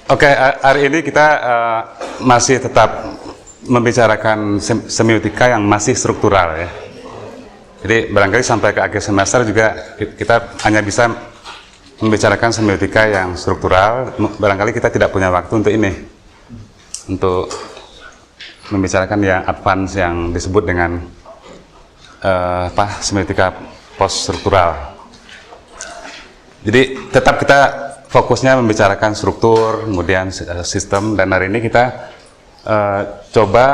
Oke, hari ini kita masih tetap membicarakan semiotika yang masih struktural ya. Jadi barangkali sampai ke akhir semester juga kita hanya bisa membicarakan semiotika yang struktural. Barangkali kita tidak punya waktu untuk ini, untuk membicarakan yang advance yang disebut dengan semiotika post struktural. Jadi tetap kita fokusnya membicarakan struktur, kemudian sistem, dan hari ini kita coba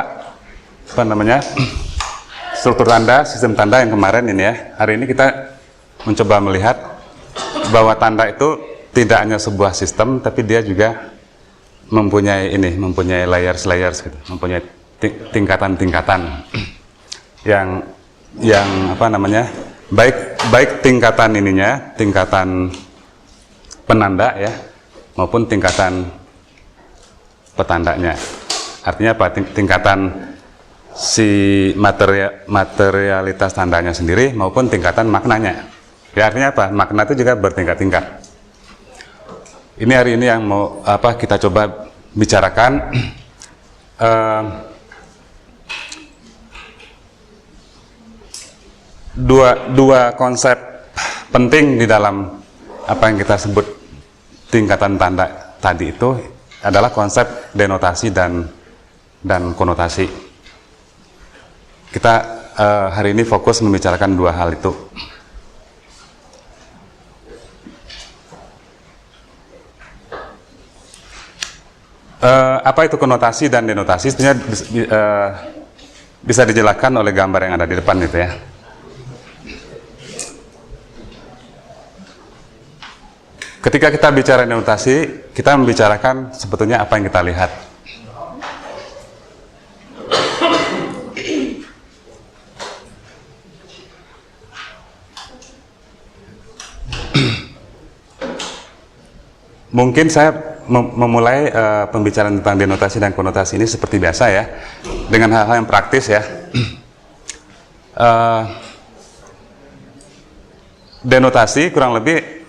struktur tanda, sistem tanda yang kemarin ini ya. Hari ini kita mencoba melihat bahwa tanda itu tidak hanya sebuah sistem, tapi dia juga mempunyai layers gitu, mempunyai tingkatan-tingkatan yang baik tingkatan tingkatan penanda ya, maupun tingkatan petandanya. Artinya apa? Tingkatan si materialitas tandanya sendiri maupun tingkatan maknanya. Ya, artinya apa? Makna itu juga bertingkat-tingkat. Ini hari ini yang mau kita coba bicarakan. Dua konsep penting di dalam apa yang kita sebut tingkatan tanda tadi itu adalah konsep denotasi dan konotasi. Kita hari ini fokus membicarakan dua hal itu. Apa itu konotasi dan denotasi? Sebenarnya bisa dijelaskan oleh gambar yang ada di depan itu ya. Ketika kita bicara denotasi, kita membicarakan sebetulnya apa yang kita lihat. Mungkin saya memulai pembicaraan tentang denotasi dan konotasi ini seperti biasa ya, dengan hal-hal yang praktis ya. Denotasi kurang lebih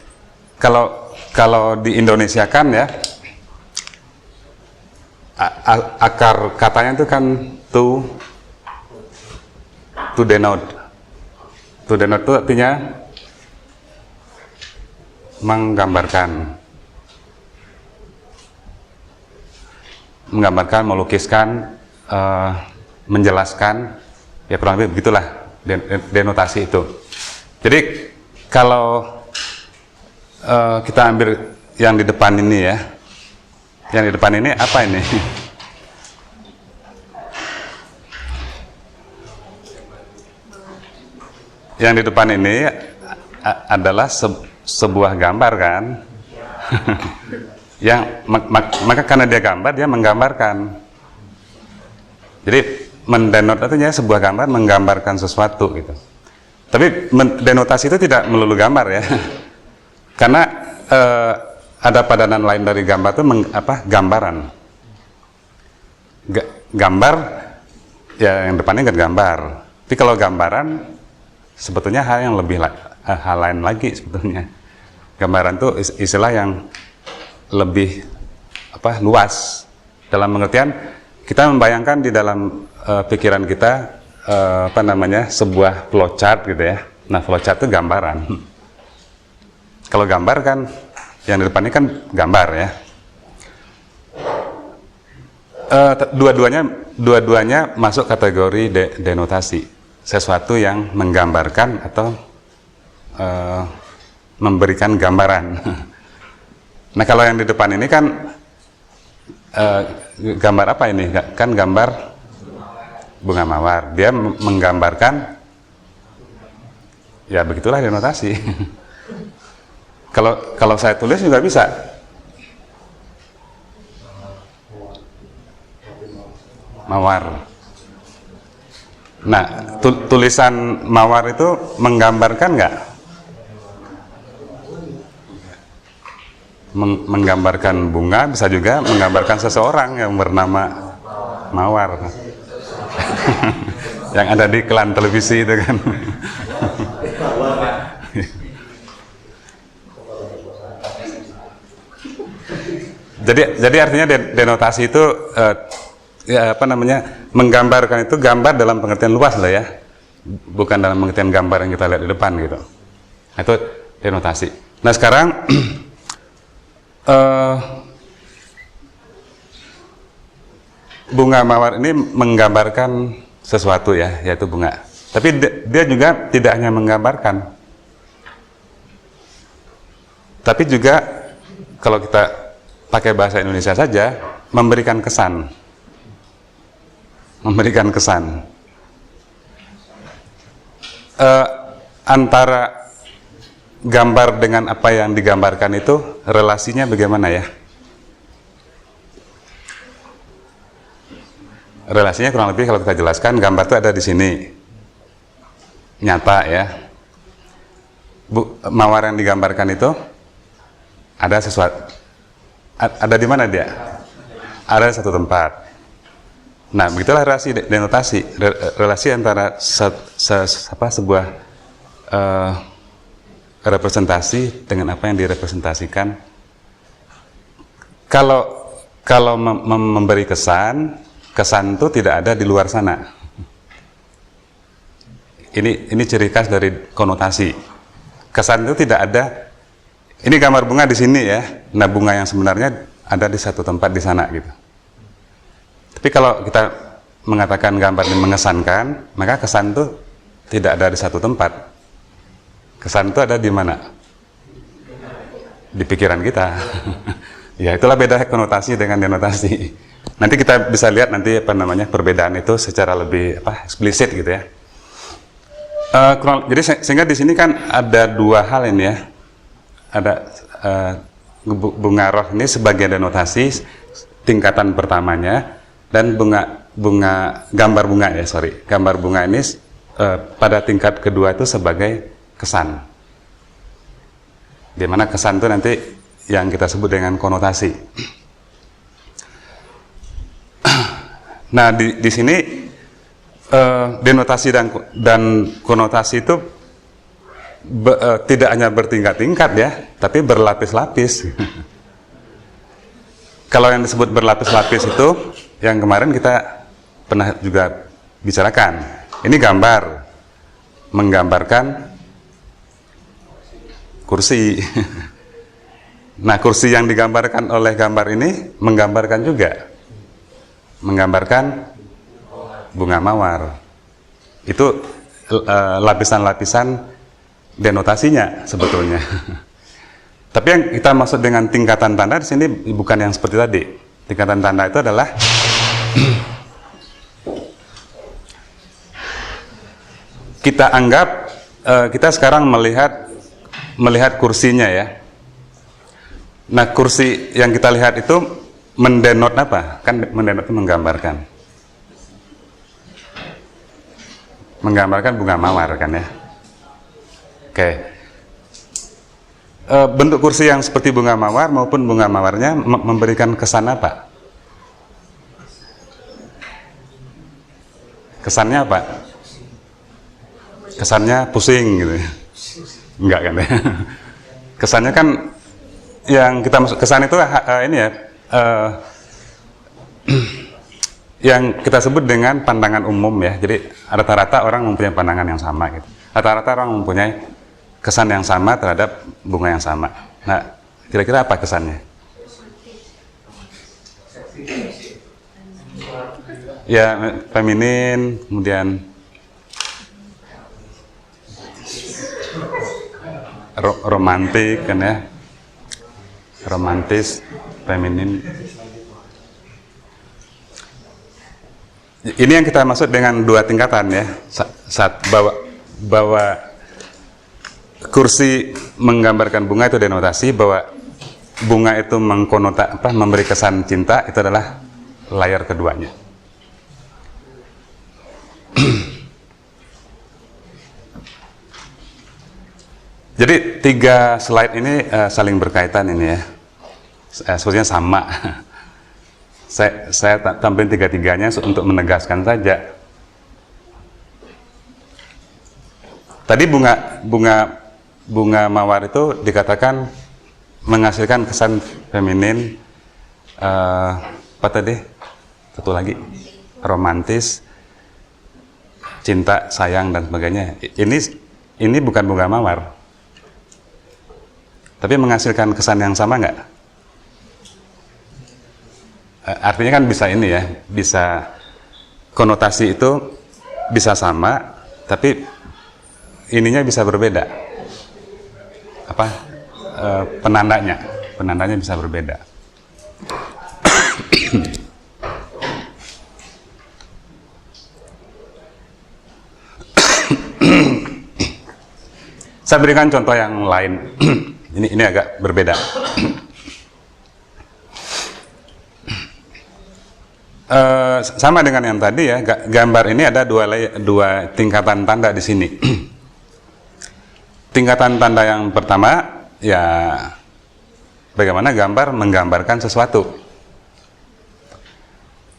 kalau di Indonesia kan ya, akar katanya itu kan to denote. To denote itu artinya menggambarkan, melukiskan, menjelaskan, ya kurang lebih begitulah denotasi itu. Jadi kalau kita ambil yang di depan ini ya, yang di depan ini apa ini? Yang di depan ini adalah sebuah gambar kan? Yang maka karena dia gambar, dia menggambarkan. Jadi mendenot artinya sebuah gambar menggambarkan sesuatu gitu. Tapi denotasi itu tidak melulu gambar ya, karena ada padanan lain dari gambar itu gambaran. Gambar ya, yang depannya kan gambar. Tapi kalau gambaran sebetulnya hal lain lagi sebetulnya. Gambaran itu istilah yang lebih luas, dalam pengertian kita membayangkan di dalam pikiran kita sebuah flowchart gitu ya. Nah, flowchart itu gambaran. Kalau gambar kan yang di depan ini kan gambar ya. Dua-duanya masuk kategori denotasi, sesuatu yang menggambarkan atau memberikan gambaran. Nah, kalau yang di depan ini kan gambar apa ini? Kan gambar bunga mawar. Dia menggambarkan, ya begitulah denotasi. Kalau saya tulis juga bisa. Mawar. Nah, tulisan mawar itu menggambarkan nggak? Menggambarkan bunga, bisa juga menggambarkan seseorang yang bernama Mawar. Yang ada di iklan televisi itu kan. Jadi artinya denotasi itu ya apa namanya, menggambarkan itu gambar dalam pengertian luas lah ya, bukan dalam pengertian gambar yang kita lihat di depan gitu. Itu denotasi. Nah sekarang bunga mawar ini menggambarkan sesuatu ya, yaitu bunga. Tapi dia juga tidak hanya menggambarkan, tapi juga kalau kita pakai bahasa Indonesia saja, memberikan kesan. Memberikan kesan. Antara gambar dengan apa yang digambarkan itu relasinya bagaimana ya? Relasinya kurang lebih kalau kita jelaskan, gambar itu ada di sini, nyata ya. Mawar yang digambarkan itu ada sesuatu, ada di mana dia? Ada di satu tempat. Nah, begitulah relasi denotasi, relasi antara sebuah representasi dengan apa yang direpresentasikan. Kalau memberi kesan itu tidak ada di luar sana. Ini ciri khas dari konotasi. Kesan itu tidak ada. Ini gambar bunga di sini ya. Nah, bunga yang sebenarnya ada di satu tempat di sana gitu. Tapi kalau kita mengatakan gambar ini mengesankan, maka kesan itu tidak ada di satu tempat. Kesan itu ada di mana? Di pikiran kita. Ya, itulah beda konotasi dengan denotasi. Nanti kita bisa lihat nanti apa namanya perbedaan itu secara lebih eksplisit gitu ya. Jadi sehingga di sini kan ada dua hal ini ya. Ada bunga roh ini sebagai denotasi tingkatan pertamanya, dan gambar bunga ini pada tingkat kedua itu sebagai kesan. Di mana kesan itu nanti yang kita sebut dengan konotasi. Nah di sini denotasi dan konotasi itu tidak hanya bertingkat-tingkat ya, tapi berlapis-lapis. Kalau yang disebut berlapis-lapis itu yang kemarin kita pernah juga bicarakan. Ini gambar menggambarkan kursi. Nah, kursi yang digambarkan oleh gambar ini menggambarkan juga bunga mawar. Itu lapisan-lapisan denotasinya sebetulnya. Tapi yang kita maksud dengan tingkatan tanda di sini bukan yang seperti tadi. Tingkatan tanda itu adalah kita anggap kita sekarang melihat kursinya ya. Nah, kursi yang kita lihat itu mendenot apa? Kan mendenot itu menggambarkan bunga mawar kan ya. Oke. Bentuk kursi yang seperti bunga mawar maupun bunga mawarnya memberikan kesan apa? Kesannya apa? Kesannya pusing gitu. Enggak kan ya? Kesannya kan yang kita maksud kesan itu ini ya, yang kita sebut dengan pandangan umum ya. Jadi rata-rata orang mempunyai pandangan yang sama gitu. Rata-rata orang mempunyai kesan yang sama terhadap bunga yang sama. Nah, kira-kira apa kesannya? Ya, feminin, kemudian romantik kan ya. Romantis, feminin. Ini yang kita maksud dengan dua tingkatan ya. Saat bahwa kursi menggambarkan bunga itu denotasi, bahwa bunga itu memberi kesan cinta, itu adalah layar keduanya. Jadi 3 slide ini saling berkaitan ini ya, sebenarnya sama. Saya tampilin 3-tiganya untuk menegaskan saja. Tadi bunga mawar itu dikatakan menghasilkan kesan feminin, Apa tadi? Satu lagi, romantis, cinta, sayang dan sebagainya. Ini bukan bunga mawar, tapi menghasilkan kesan yang sama nggak? Artinya kan bisa ini ya, bisa konotasi itu bisa sama, tapi ininya bisa berbeda. Apa? Penandanya bisa berbeda. Saya berikan contoh yang lain. Ini agak berbeda. Sama dengan yang tadi ya, gambar ini ada dua tingkatan tanda di sini. Tingkatan tanda yang pertama ya bagaimana gambar menggambarkan sesuatu.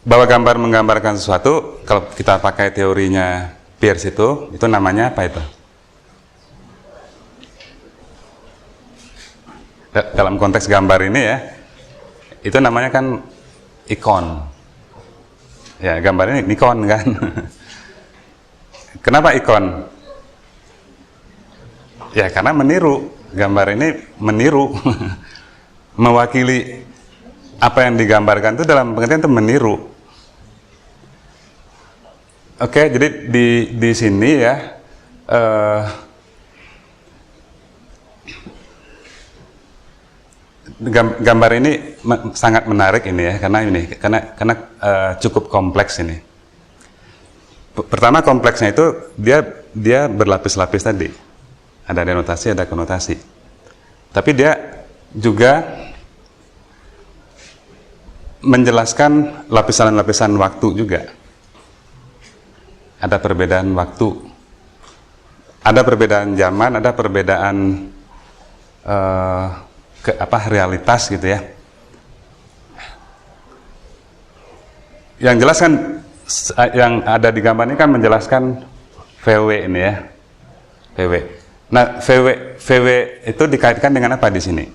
Bahwa gambar menggambarkan sesuatu, kalau kita pakai teorinya Peirce itu namanya apa itu? Dalam konteks gambar ini ya, itu namanya kan ikon. Ya, gambar ini ikon kan. Kenapa ikon? Ya, karena meniru. Gambar ini meniru. Mewakili apa yang digambarkan itu dalam pengertian itu meniru. Oke, jadi di sini ya, gambar ini sangat menarik ini ya, karena cukup kompleks ini. Pertama kompleksnya itu dia berlapis-lapis tadi, ada denotasi, ada konotasi. Tapi dia juga menjelaskan lapisan-lapisan waktu juga. Ada perbedaan waktu, ada perbedaan zaman, ada perbedaan realitas gitu ya. Yang jelas kan yang ada di gambar ini kan menjelaskan VW ini ya. VW. Nah, VW itu dikaitkan dengan apa di sini?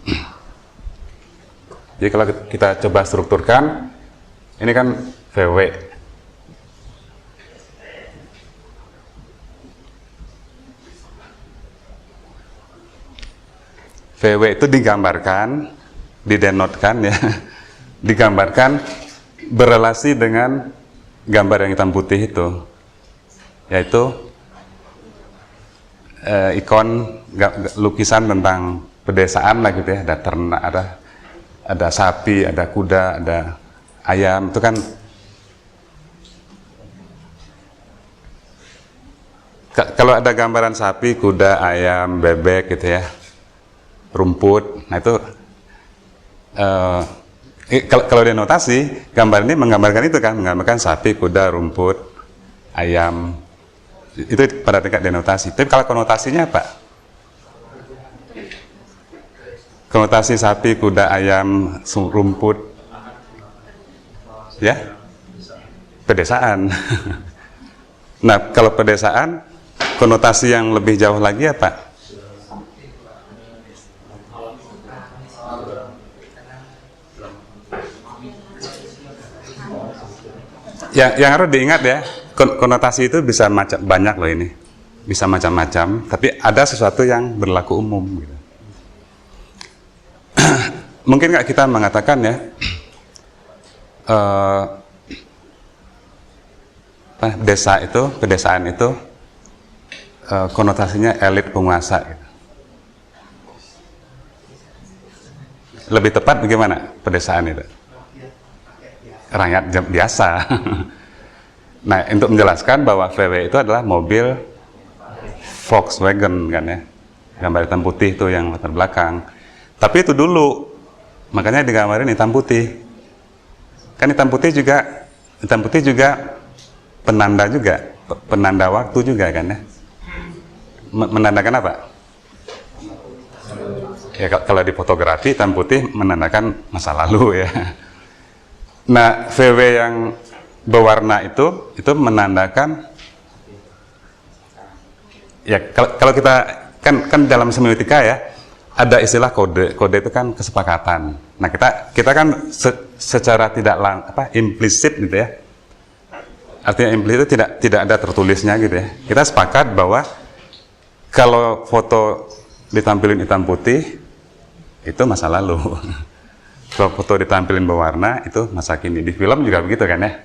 Jadi kalau kita coba strukturkan, ini kan VW. VW itu digambarkan, didenotkan ya, digambarkan berelasi dengan gambar yang hitam putih itu, yaitu ikon lukisan tentang pedesaan lah gitu ya, ada ternak, ada sapi, ada kuda, ada ayam, itu kan kalau ada gambaran sapi, kuda, ayam, bebek gitu ya, rumput, nah itu kalau denotasi, gambar ini menggambarkan itu kan, menggambarkan sapi, kuda, rumput, ayam, itu pada tingkat denotasi. Tapi kalau konotasinya apa? Konotasi sapi, kuda, ayam, rumput, ya, pedesaan. Nah, kalau pedesaan, konotasi yang lebih jauh lagi apa? Yang harus diingat ya, konotasi itu bisa banyak loh ini, bisa macam-macam, tapi ada sesuatu yang berlaku umum gitu. Mungkin nggak kita mengatakan ya, pedesaan itu konotasinya elit penguasa gitu. Lebih tepat bagaimana pedesaan itu? Rakyat biasa. Nah, untuk menjelaskan bahwa VW itu adalah mobil Volkswagen kan ya, gambar hitam putih itu yang latar belakang. Tapi itu dulu, makanya digambarin hitam putih. Kan hitam putih juga penanda waktu juga kan ya. Menandakan apa? Ya kalau di fotografi hitam putih menandakan masa lalu ya. Nah, VW yang berwarna itu menandakan ya kalau kita kan dalam semiotika ya, ada istilah kode. Kode itu kan kesepakatan. Nah, kita kan secara tidak implisit gitu ya. Artinya implisit itu tidak ada tertulisnya gitu ya. Kita sepakat bahwa kalau foto ditampilin hitam putih itu masa lalu. Kalau foto ditampilin berwarna itu masa kini. Di film juga begitu kan ya.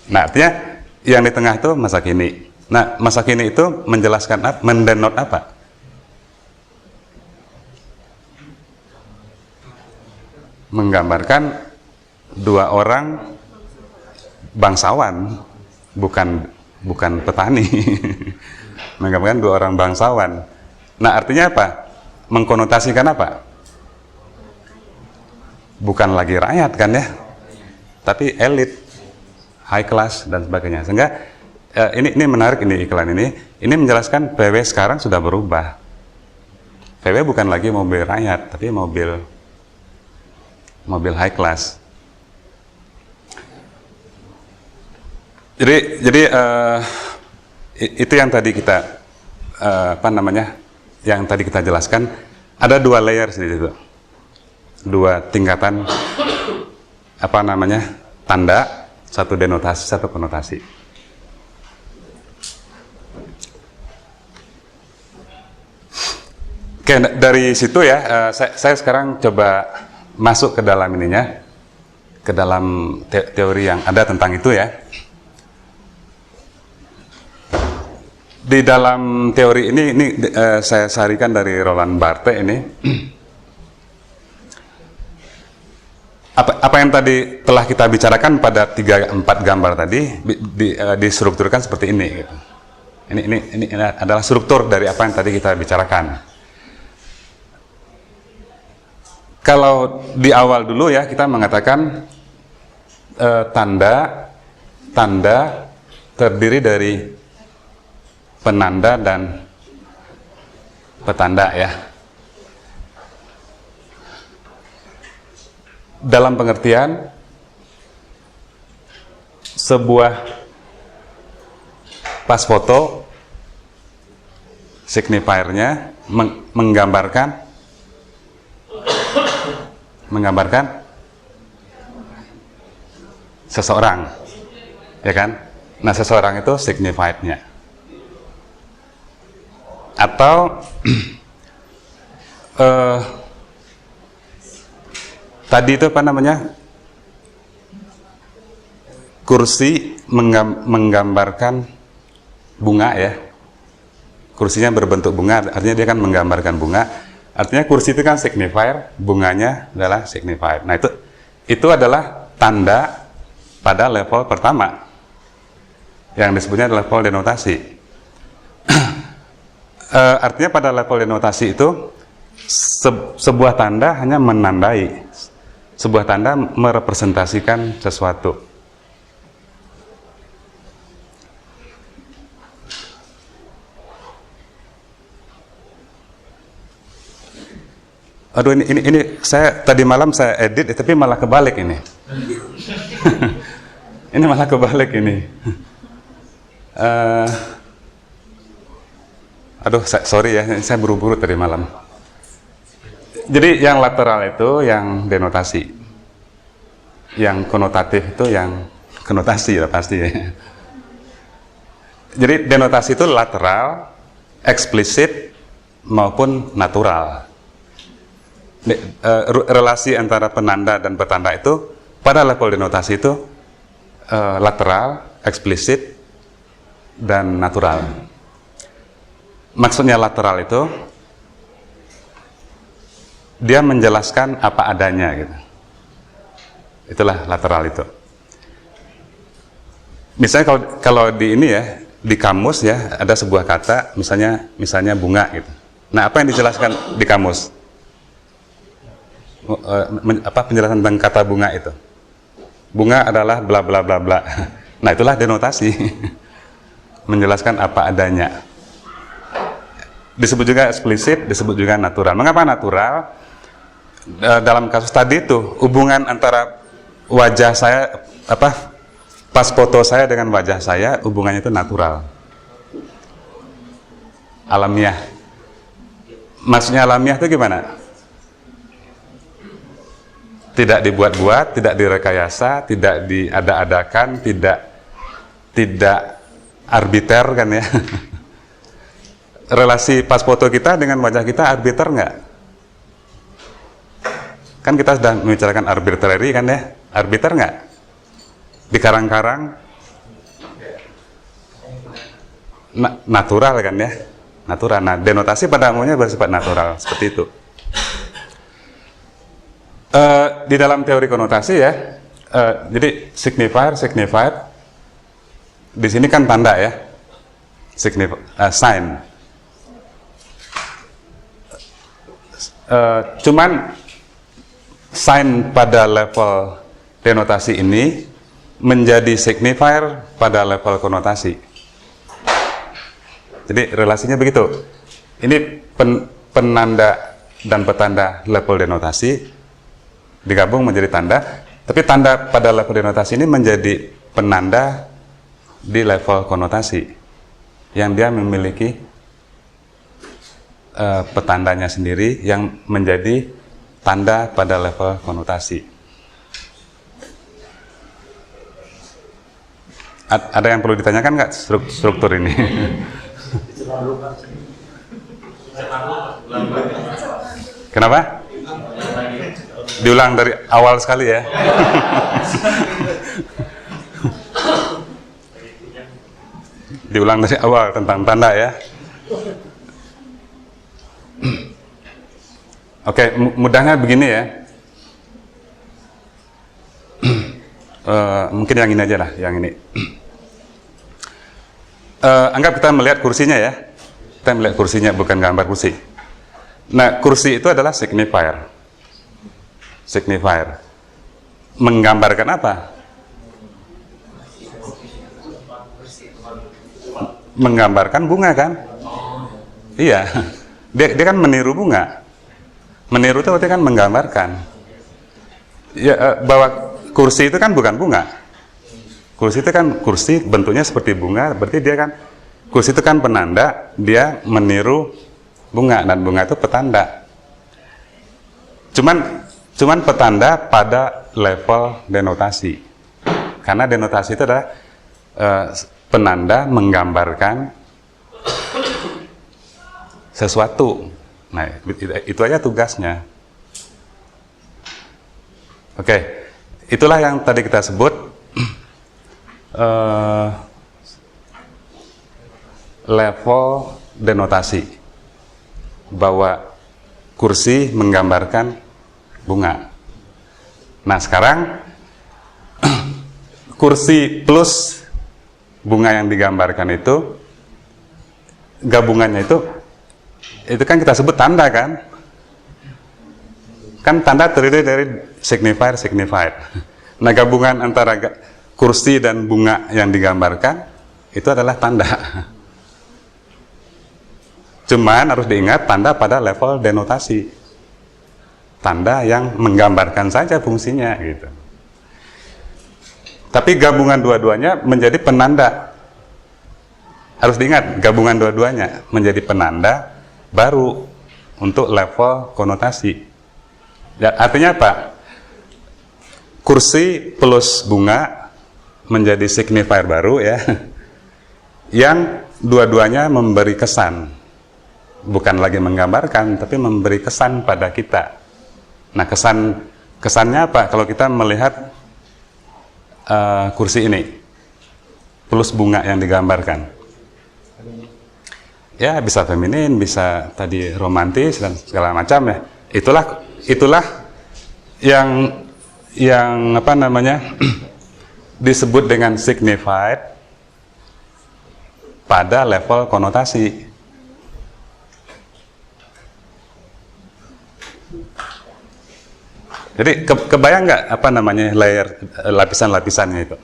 Nah, artinya yang di tengah itu masa kini. Nah, masa kini itu menjelaskan apa? Mendenot apa? Menggambarkan dua orang bangsawan, bukan petani. Menggambarkan dua orang bangsawan. Nah, artinya apa? Mengkonotasikan apa? Bukan lagi rakyat kan ya, tapi elit, high class dan sebagainya. Sehingga ini menarik, ini iklan ini menjelaskan VW sekarang sudah berubah. VW bukan lagi mobil rakyat, tapi mobil high class. Jadi itu yang tadi kita yang tadi kita jelaskan, ada dua layer di situ, dua tingkatan tanda, satu denotasi, satu konotasi. Oke, dari situ ya, saya sekarang coba masuk ke dalam ke dalam teori yang ada tentang itu ya. Di dalam teori ini saya sarikan dari Roland Barthes ini. Apa yang tadi telah kita bicarakan pada 3-4 gambar tadi distrukturkan seperti ini. Gitu. Ini adalah struktur dari apa yang tadi kita bicarakan. Kalau di awal dulu ya kita mengatakan tanda terdiri dari penanda dan petanda ya. Dalam pengertian sebuah pas foto signifiernya menggambarkan seseorang, ya kan? Nah, seseorang itu signified-nya. Atau tadi itu kursi menggambarkan bunga ya. Kursinya berbentuk bunga, artinya dia kan menggambarkan bunga. Artinya kursi itu kan signifier, bunganya adalah signifier. Nah, itu adalah tanda pada level pertama yang disebutnya level denotasi. Artinya pada level denotasi itu sebuah tanda hanya menandai, sebuah tanda merepresentasikan sesuatu. Aduh, ini saya tadi malam saya edit, tapi malah kebalik ini. Ini malah kebalik ini. Aduh, sorry ya, saya buru-buru tadi malam. Jadi yang lateral itu yang denotasi, yang konotatif itu yang konotasi ya pasti ya. Jadi denotasi itu lateral, eksplisit maupun natural. Relasi antara penanda dan petanda itu pada level denotasi itu lateral, eksplisit, dan natural. Maksudnya lateral itu dia menjelaskan apa adanya gitu. Itulah lateral itu. Misalnya kalau di ini ya, di kamus ya ada sebuah kata misalnya bunga gitu. Nah, apa yang dijelaskan di kamus? Penjelasan tentang kata bunga itu? Bunga adalah bla bla bla bla. Nah, itulah denotasi. Menjelaskan apa adanya. Disebut juga eksplisit, disebut juga natural. Mengapa natural? Dalam kasus tadi itu hubungan antara wajah saya pas foto saya dengan wajah saya, hubungannya itu natural, alamiah. Maksudnya alamiah itu gimana? Tidak dibuat-buat, tidak direkayasa, tidak diada-adakan, tidak arbiter kan ya. Relasi pas foto kita dengan wajah kita arbiter nggak? Kan kita sudah membicarakan arbitrary kan ya? Arbiter nggak? Di karang-karang natural kan ya? Natural. Nah, denotasi pada umumnya bersifat natural seperti itu. Di dalam teori konotasi ya, jadi signifier di sini kan tanda ya, sign. Cuman sign pada level denotasi ini menjadi signifier pada level konotasi. Jadi relasinya begitu. Ini penanda dan petanda level denotasi digabung menjadi tanda, tapi tanda pada level denotasi ini menjadi penanda di level konotasi yang dia memiliki petandanya sendiri yang menjadi tanda pada level konotasi. Ada yang perlu ditanyakan nggak struktur ini? Kenapa? Diulang dari awal sekali ya. Diulang dari awal tentang tanda ya. Oke, mudahnya begini ya. Mungkin yang ini aja lah, yang ini. Anggap kita melihat kursinya ya. Kita melihat kursinya, bukan gambar kursi. Nah, kursi itu adalah signifier. Signifier. Menggambarkan apa? Menggambarkan bunga kan? Iya. Dia kan meniru bunga. Meniru itu berarti kan menggambarkan. Ya, bahwa kursi itu kan bukan bunga. Kursi itu kan kursi bentuknya seperti bunga, berarti dia kan kursi itu kan penanda, dia meniru bunga dan bunga itu petanda. Cuman petanda pada level denotasi. Karena denotasi itu adalah penanda menggambarkan sesuatu. Nah, itu aja tugasnya. Oke, itulah yang tadi kita sebut level denotasi, bahwa kursi menggambarkan bunga. Nah, sekarang kursi plus bunga yang digambarkan itu, gabungannya itu kan kita sebut tanda kan? Kan tanda terdiri dari signifier. Nah, gabungan antara kursi dan bunga yang digambarkan itu adalah tanda. Cuman harus diingat tanda pada level denotasi. Tanda yang menggambarkan saja fungsinya gitu. Tapi gabungan dua-duanya menjadi penanda. Harus diingat, gabungan dua-duanya menjadi penanda baru untuk level konotasi. Ya, artinya apa? Kursi plus bunga menjadi signifier baru ya, yang dua-duanya memberi kesan, bukan lagi menggambarkan, tapi memberi kesan pada kita. Nah, kesannya apa? Kalau kita melihat kursi ini plus bunga yang digambarkan, ya bisa feminin, bisa tadi romantis dan segala macam ya. Itulah yang apa namanya disebut dengan signified pada level konotasi. Jadi kebayang nggak apa namanya layer lapisan-lapisannya itu?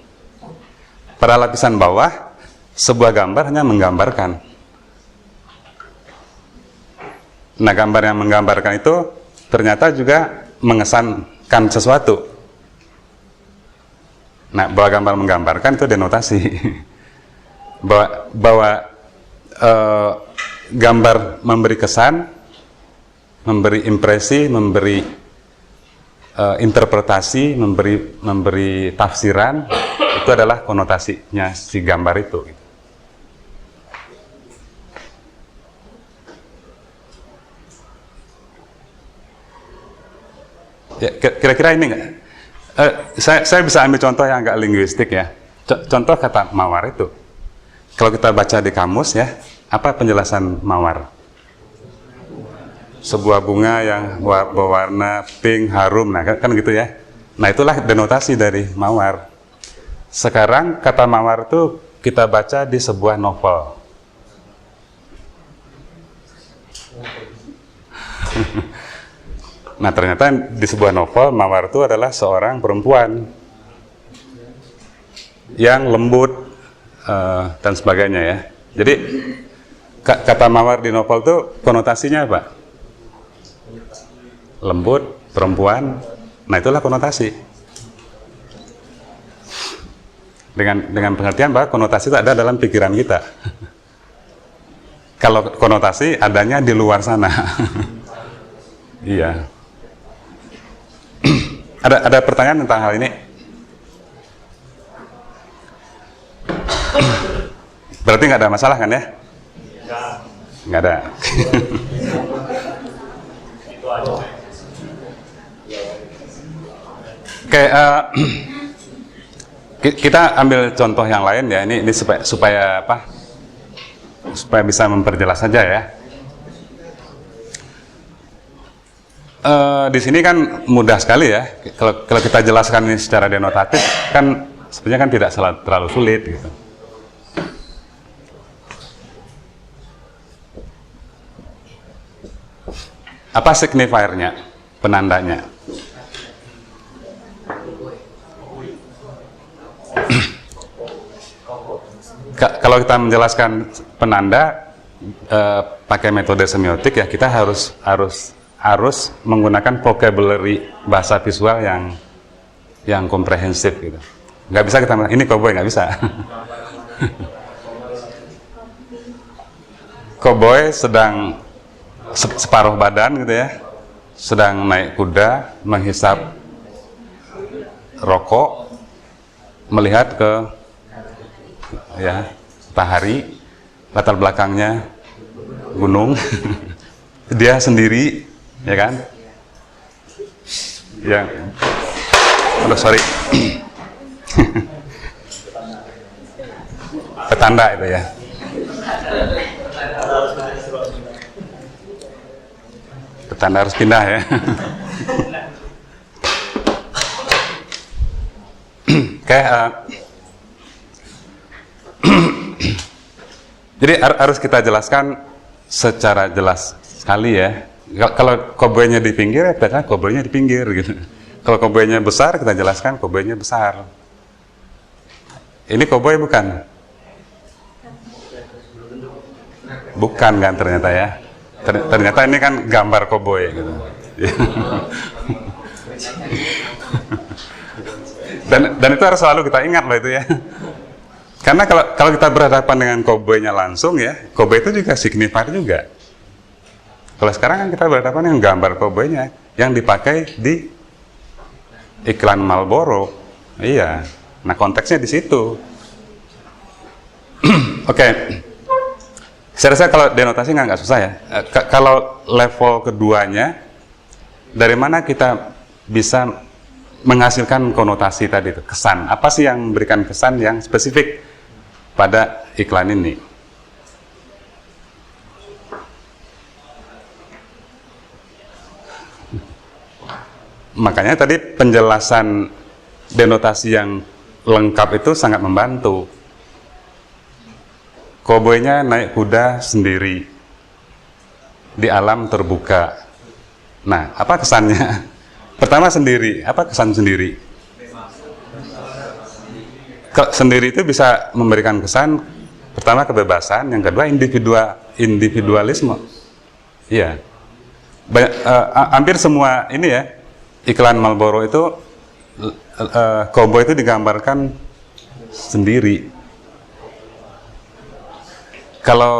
Pada lapisan bawah sebuah gambar hanya menggambarkan. Nah, gambar yang menggambarkan itu ternyata juga mengesankan sesuatu. Nah, bahwa gambar menggambarkan itu denotasi. bahwa gambar memberi kesan memberi impresi, memberi interpretasi, memberi tafsiran, itu adalah konotasinya si gambar itu. Ya, kira-kira ini nggak? Saya bisa ambil contoh yang agak linguistik ya. Contoh kata mawar itu. Kalau kita baca di kamus ya, apa penjelasan mawar? Sebuah bunga yang berwarna pink, harum, nah kan gitu ya. Nah itulah denotasi dari mawar. Sekarang kata mawar itu kita baca di sebuah novel. Nah ternyata di sebuah novel mawar itu adalah seorang perempuan yang lembut dan sebagainya ya. Jadi kata mawar di novel itu konotasinya apa? Lembut, perempuan. Nah itulah konotasi. Dengan pengertian bahwa konotasi itu ada dalam pikiran kita. Kalau konotasi adanya di luar sana. Iya. Ada pertanyaan tentang hal ini? Berarti nggak ada masalah kan ya? Nggak ada. Oke, kita ambil contoh yang lain ya. Ini supaya apa? Supaya bisa memperjelas saja ya. Di sini kan mudah sekali ya. Kalau kita jelaskan ini secara denotatif kan sebenarnya kan tidak terlalu sulit gitu. Apa signifiernya, penandanya? Kalau kita menjelaskan penanda pakai metode semiotik ya, kita harus menggunakan vocabulary bahasa visual yang komprehensif gitu. Nggak bisa kita ini cowboy, nggak bisa. Cowboy sedang separuh badan gitu ya, sedang naik kuda, menghisap rokok, melihat ke ya matahari, latar belakangnya gunung, dia sendiri, ya kan? Yang, aduh sorry, petanda itu ya. Petanda harus pindah ya. Oke, jadi harus kita jelaskan secara jelas sekali ya. Kalau cowboy-nya di pinggir, ya kita cowboy-nya di pinggir gitu. Kalau cowboy-nya besar, kita jelaskan cowboy-nya besar. Ini cowboy bukan? Bukan kan ternyata ya. Ternyata ini kan gambar cowboy gitu. Dan itu harus selalu kita ingat loh itu ya. Karena kalau kita berhadapan dengan cowboy-nya langsung ya, cowboy itu juga signifier juga. Kalau sekarang kan kita berhadapan dengan gambar cowboy-nya yang dipakai di iklan Marlboro. Iya. Nah, konteksnya di situ. Oke. Saya rasa kalau denotasi nggak susah ya. Kalau level keduanya, dari mana kita bisa menghasilkan konotasi tadi itu, kesan. Apa sih yang memberikan kesan yang spesifik pada iklan ini? Makanya tadi penjelasan denotasi yang lengkap itu sangat membantu. Cowboy-nya naik kuda sendiri di alam terbuka. Nah, apa kesannya? Pertama sendiri, apa kesan sendiri? Sendiri itu bisa memberikan kesan pertama kebebasan, yang kedua individualisme. Iya. Hampir semua ini ya, iklan Marlboro itu cowboy itu digambarkan sendiri. Kalau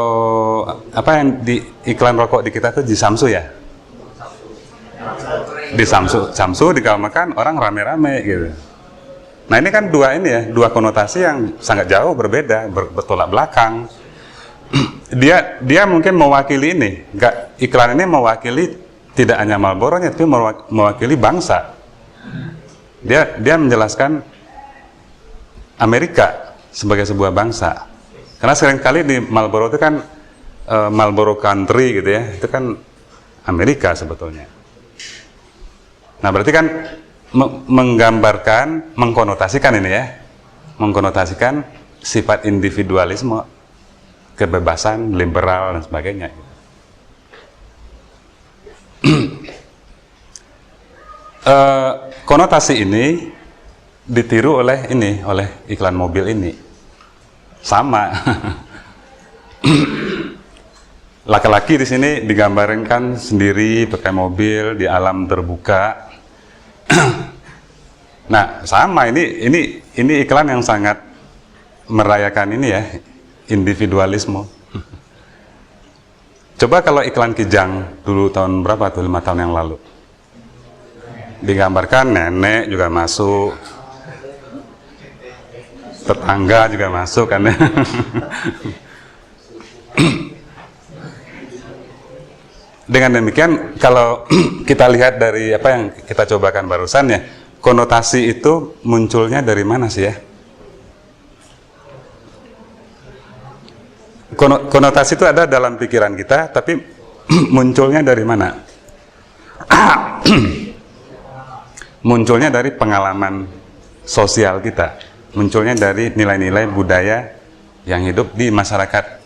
apa yang di iklan rokok di kita tuh Jisamsu ya? di Samsu digambarkan orang rame-rame gitu. Nah ini kan dua konotasi yang sangat jauh berbeda, bertolak belakang. Dia mungkin mewakili ini, iklan ini mewakili tidak hanya Marlboro-nya, tapi mewakili bangsa. Dia menjelaskan Amerika sebagai sebuah bangsa. Karena seringkali di Marlboro itu kan Marlboro Country gitu ya, itu kan Amerika sebetulnya. Nah berarti kan menggambarkan, mengkonotasikan ini ya, mengkonotasikan sifat individualisme, kebebasan, liberal dan sebagainya. Konotasi ini ditiru oleh iklan mobil ini, sama. Laki-laki di sini digambarkan sendiri pakai mobil di alam terbuka. Nah, sama ini iklan yang sangat merayakan ini ya, individualisme. Coba kalau iklan Kijang dulu tahun berapa tuh, 5 tahun yang lalu. Digambarkan nenek juga masuk, tetangga juga masuk kan. Dengan demikian, kalau kita lihat dari apa yang kita cobakan barusan ya, konotasi itu munculnya dari mana sih ya? Konotasi itu ada dalam pikiran kita, tapi munculnya dari mana? Munculnya dari pengalaman sosial kita, munculnya dari nilai-nilai budaya yang hidup di masyarakat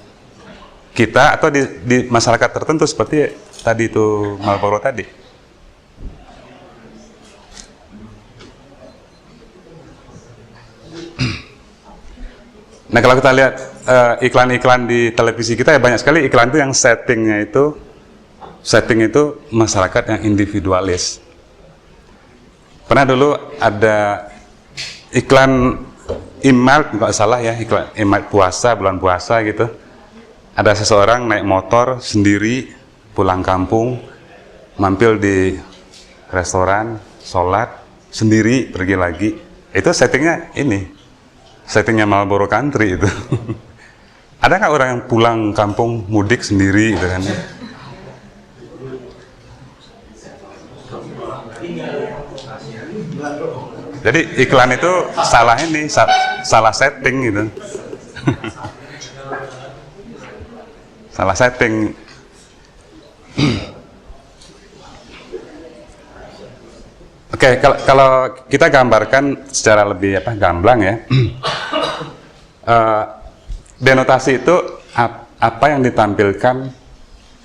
kita atau di masyarakat tertentu seperti tadi itu Marlboro tadi. Nah kalau kita lihat iklan-iklan di televisi kita ya banyak sekali iklan itu yang setting itu masyarakat yang individualis. Pernah dulu ada iklan Imalt, nggak salah ya, iklan Imalt puasa, bulan puasa gitu. Ada seseorang naik motor sendiri pulang kampung, mampir di restoran, sholat sendiri, pergi lagi. Itu settingnya settingnya Marlboro Country itu. Ada nggak orang yang pulang kampung mudik sendiri gitu kan? Jadi iklan itu salah setting gitu. Salah setting. Oke, kalau kita gambarkan secara lebih gamblang ya, denotasi itu apa yang ditampilkan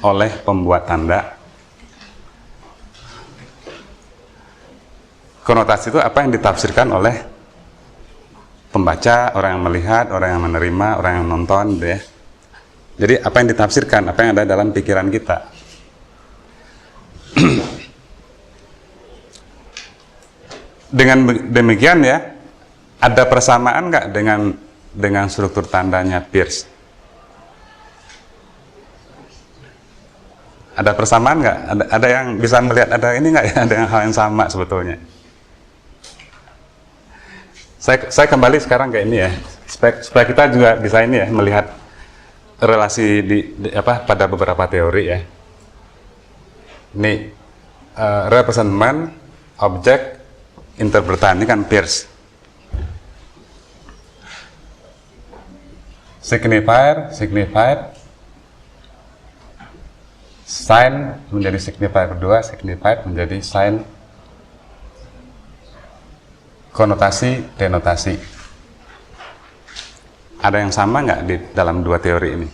oleh pembuat tanda. Konotasi itu apa yang ditafsirkan oleh pembaca, orang yang melihat, orang yang menerima, orang yang menonton, gitu ya. Jadi apa yang ditafsirkan, apa yang ada dalam pikiran kita. Dengan demikian ya, ada persamaan nggak dengan struktur tandanya Peirce? Ada persamaan nggak? Ada yang bisa melihat ada ini nggak ya? Ada hal yang sama sebetulnya. Saya kembali sekarang ke ini ya, supaya kita juga bisa ini ya melihat relasi pada beberapa teori ya. Ini representment, objek, interpretan, ini kan Peirce. Signifier, sign menjadi signifier kedua, signified menjadi sign, konotasi, denotasi. Ada yang sama nggak di dalam dua teori ini?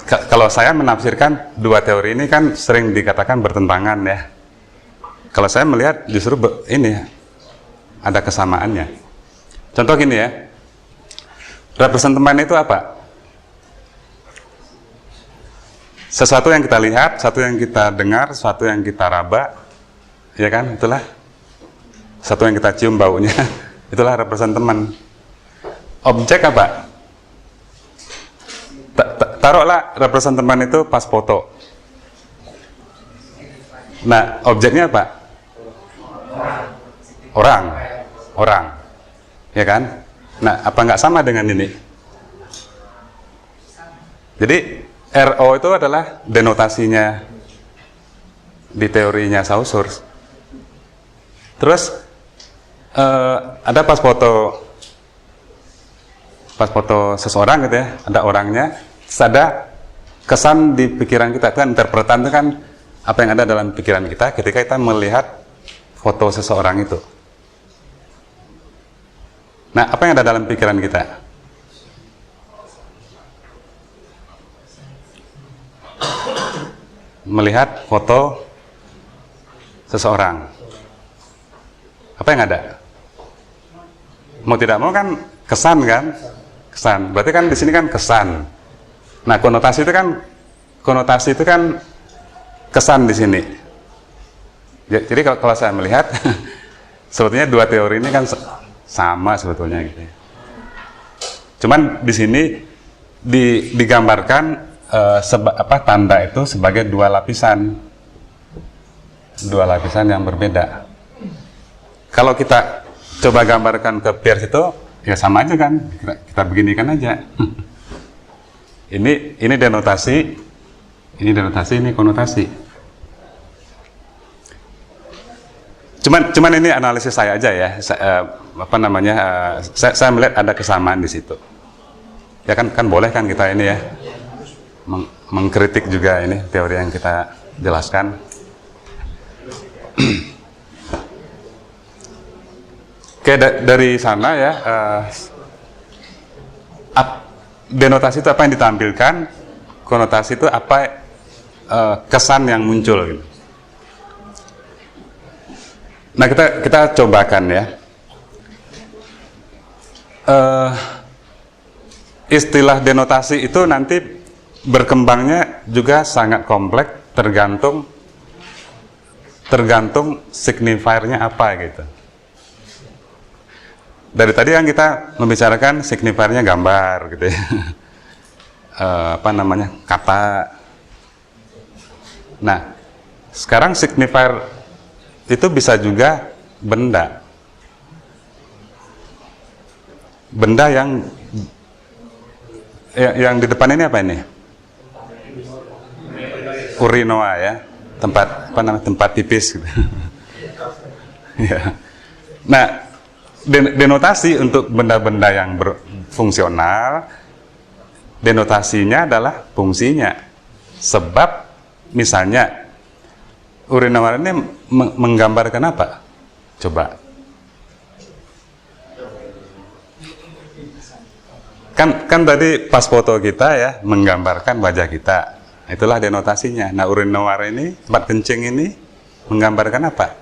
Kalau saya menafsirkan dua teori ini kan sering dikatakan bertentangan ya. Kalau saya melihat justru ini ada kesamaannya. Contoh gini ya, representment itu apa? Sesuatu yang kita lihat, sesuatu yang kita dengar, sesuatu yang kita raba, ya kan? Itulah satu yang kita cium baunya. Itulah representment. Objek apa? Taruhlah representemen itu pas foto. Nah, objeknya apa? Orang, ya kan? Nah, apa nggak sama dengan ini? Jadi RO itu adalah denotasinya di teorinya Saussure. Terus ada pas foto seseorang gitu ya, ada orangnya, terus ada kesan di pikiran kita, itu kan interpretan itu kan apa yang ada dalam pikiran kita ketika kita melihat foto seseorang itu. Nah, apa yang ada dalam pikiran kita? Melihat foto seseorang. Apa yang ada? Mau tidak mau kan kesan kan? Kesan. Berarti kan di sini kan kesan. Nah, konotasi itu kan kesan di sini. Jadi kalau saya melihat sebetulnya dua teori ini kan sama sebetulnya gitu ya. Cuman di sini digambarkan tanda itu sebagai dua lapisan yang berbeda. Kalau kita coba gambarkan ke Peirce itu ya sama aja kan, kita beginikan aja. Ini denotasi, ini konotasi. Cuman ini analisis saya aja ya. Saya melihat ada kesamaan di situ. Ya kan boleh kan kita ini ya mengkritik juga ini teori yang kita jelaskan. Oke, dari sana ya, denotasi itu apa yang ditampilkan, konotasi itu apa kesan yang muncul gitu. Nah, kita cobakan ya. Istilah denotasi itu nanti berkembangnya juga sangat kompleks, tergantung signifiernya apa gitu. Dari tadi kan kita membicarakan signifiernya gambar gitu ya. Kata. Nah, sekarang signifier itu bisa juga benda. Benda yang di depan ini apa ini? Urinoa ya, tempat pipis gitu. Ya. Nah, denotasi untuk benda-benda yang berfungsional, denotasinya adalah fungsinya. Sebab misalnya urinoa ini menggambarkan apa? Coba. Kan tadi pas foto kita ya menggambarkan wajah kita. Itulah denotasinya. Nah, urinoir ini, tempat kencing ini menggambarkan apa?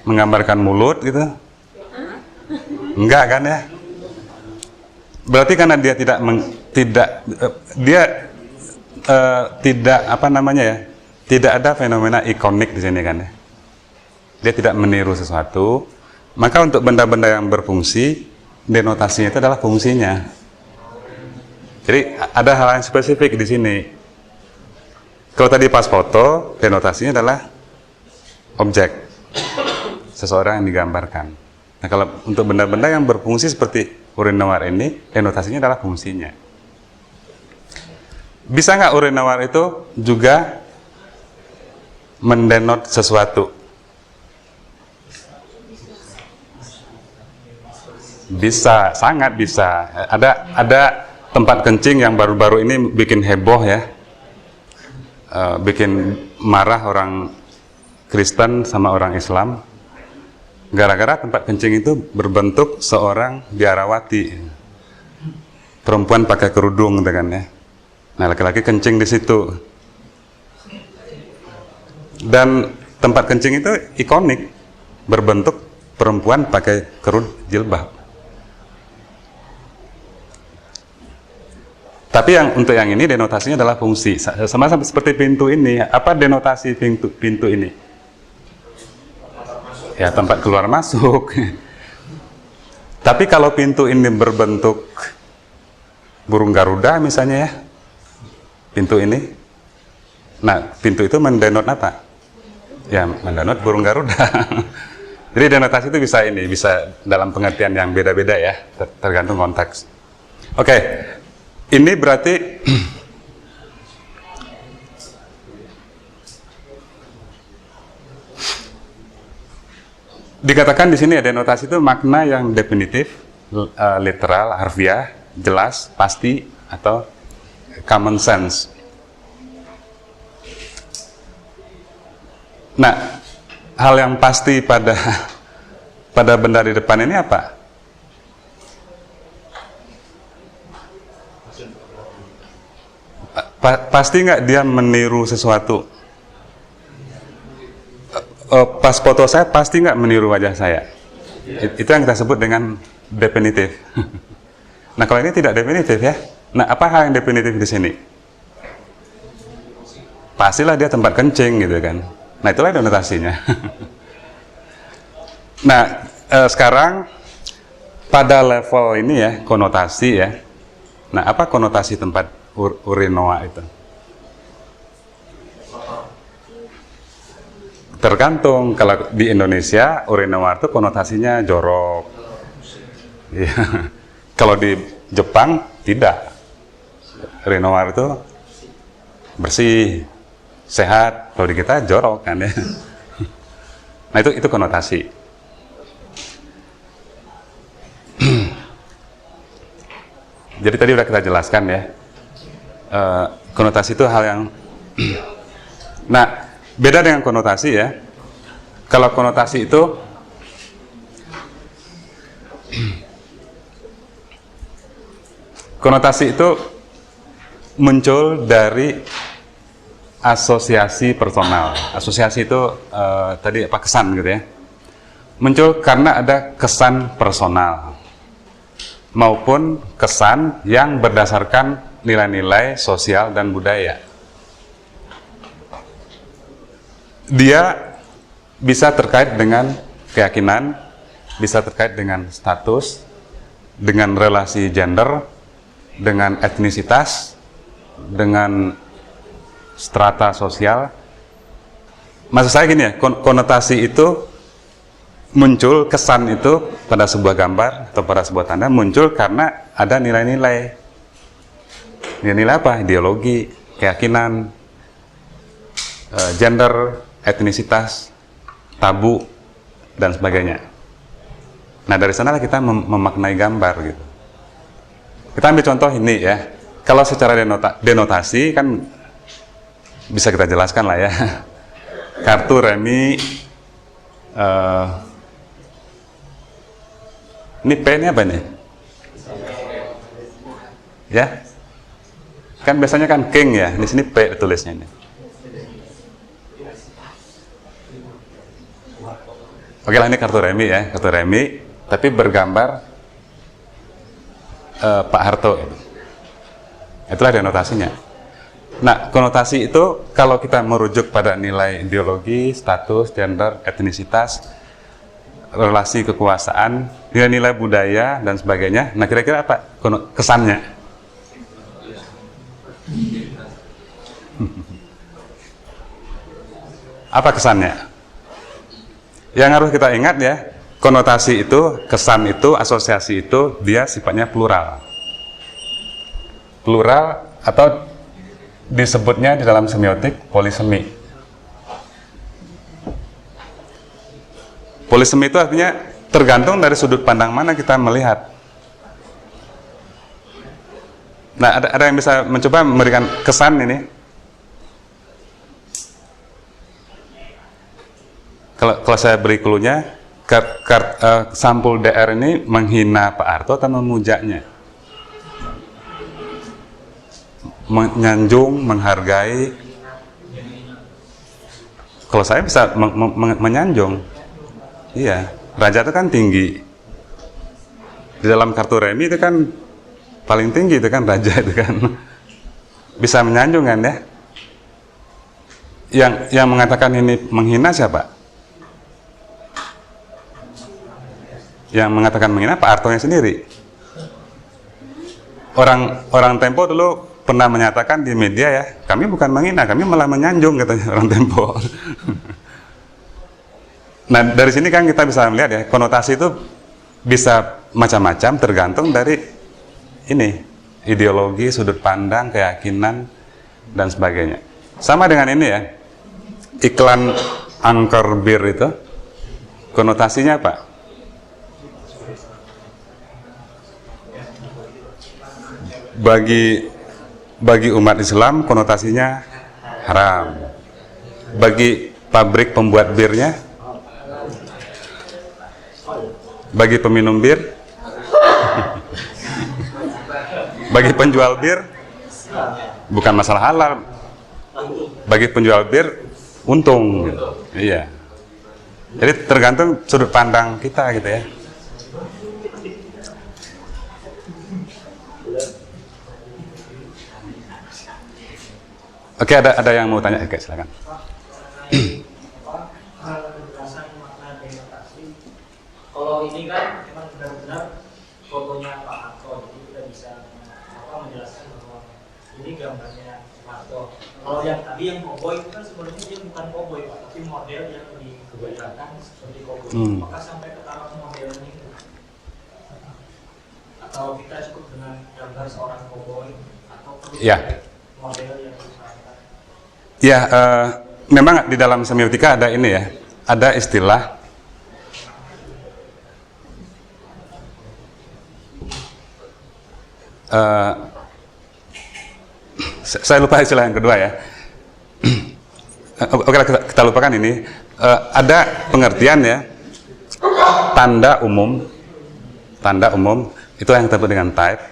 Menggambarkan mulut gitu? Enggak kan ya? Berarti karena dia tidak ada fenomena ikonik di sini kan ya? Dia tidak meniru sesuatu, maka untuk benda-benda yang berfungsi, denotasinya itu adalah fungsinya. Jadi ada hal yang spesifik di sini. Kalau tadi pas foto, denotasinya adalah objek, seseorang yang digambarkan. Nah, kalau untuk benda-benda yang berfungsi seperti urinoir ini, denotasinya adalah fungsinya. Bisa nggak urinoir itu juga mendenot sesuatu? Bisa, sangat bisa. Ada tempat kencing yang baru-baru ini bikin heboh ya, bikin marah orang Kristen sama orang Islam. Gara-gara tempat kencing itu berbentuk seorang biarawati, perempuan pakai kerudung gitu kan ya. Nah, laki-laki kencing di situ. Dan tempat kencing itu ikonik, berbentuk perempuan pakai kerudung jilbab. Tapi untuk yang ini denotasinya adalah fungsi. Sama seperti pintu ini. Apa denotasi pintu ini? Ya, tempat keluar masuk. Tapi kalau pintu ini berbentuk burung Garuda misalnya ya, pintu ini, nah pintu itu mendenot apa? Ya mendenot burung Garuda. Jadi denotasi itu bisa dalam pengertian yang beda-beda ya, tergantung konteks. Oke, ini berarti dikatakan di sini ya, denotasi itu makna yang definitif, literal, harfiah, jelas, pasti, atau common sense. Nah, hal yang pasti pada benda di depan ini apa? Pasti nggak dia meniru sesuatu? Pas foto saya pasti nggak meniru wajah saya? Itu yang kita sebut dengan definitif. Nah, kalau ini tidak definitif ya. Nah, apa hal yang definitif di sini? Pastilah dia tempat kencing gitu kan. Nah, itulah denotasinya. Nah, sekarang pada level ini ya, konotasi ya. Nah, apa konotasi tempat urinoa itu? Tergantung. Kalau di Indonesia, urinoa itu konotasinya jorok. Ya. Kalau di Jepang, tidak. Urinoa itu bersih, sehat. Kalau di kita jorok kan ya. Nah, itu konotasi. Jadi tadi udah kita jelaskan ya, konotasi itu hal yang nah, beda dengan konotasi ya. Kalau konotasi itu muncul dari asosiasi personal. Asosiasi itu tadi apa, kesan gitu ya. Muncul karena ada kesan personal maupun kesan yang berdasarkan nilai-nilai sosial dan budaya. Dia bisa terkait dengan keyakinan, bisa terkait dengan status, dengan relasi gender, dengan etnisitas, dengan strata sosial. Maksud saya gini ya, konotasi itu muncul, kesan itu pada sebuah gambar atau pada sebuah tanda muncul karena ada nilai-nilai. Nilai-nilai apa? Ideologi, keyakinan, gender, etnisitas, tabu, dan sebagainya. Nah, dari sana kita memaknai gambar gitu. Kita ambil contoh ini ya. Kalau secara denotasi kan bisa kita jelaskan lah ya. Kartu remi, ini P ini apa nih? Ya, kan biasanya kan king ya. Di sini P tulisnya ini. Oke lah, ini kartu remi ya, kartu remi, tapi bergambar Pak Harto. Itulah denotasinya. Nah, konotasi itu kalau kita merujuk pada nilai ideologi, status, gender, etnisitas, relasi kekuasaan, nilai-nilai budaya dan sebagainya. Nah, kira-kira apa kesannya? Apa kesannya? Yang harus kita ingat ya, konotasi itu, kesan itu, asosiasi itu, dia sifatnya plural. Plural atau disebutnya di dalam semiotik polisemi. Polisemi itu artinya tergantung dari sudut pandang mana kita melihat. Nah, ada yang bisa mencoba memberikan kesan ini? Kalau saya beri clue-nya, sampul DR ini menghina Pak Harto atau memujanya? Menyanjung, menghargai. Kalau saya bisa menyanjung. Iya, raja itu kan tinggi. Di dalam kartu remi itu kan paling tinggi itu kan raja itu kan. Bisa menyanjung kan ya? Yang mengatakan ini menghina siapa? Yang mengatakan menghina Pak Hartonya sendiri. Orang Tempo dulu pernah menyatakan di media ya, kami bukan menghina, kami malah menyanjung, katanya orang Tempo. Nah, dari sini kan kita bisa melihat ya, konotasi itu bisa macam-macam tergantung dari ini, ideologi, sudut pandang, keyakinan, dan sebagainya. Sama dengan ini ya, iklan angker bir itu, konotasinya apa? Bagi umat Islam konotasinya haram. Bagi pabrik pembuat birnya, bagi peminum bir, bagi penjual bir bukan masalah halal. Bagi penjual bir untung gitu. Iya. Jadi tergantung sudut pandang kita gitu ya. Oke, ada yang mau tanya? Oke, silakan. Kalau ini kan memang benar-benar fotonya Pak Harto, jadi kita bisa menjelaskan bahwa ini gambarnya Pak Harto. Kalau yang tadi yang koboi itu kan sebenarnya dia bukan koboi Pak, tapi model yang digambarkan seperti koboi. Apakah sampai ke taraf modelnya itu? Atau kita cukup dengan gambar seorang koboi atau perlu model yang disarankan? Ya, memang di dalam semiotika ada ini ya, ada istilah saya lupa istilah yang kedua ya. Oke, kita lupakan ini. Ada pengertian ya, tanda umum itu yang disebut dengan type.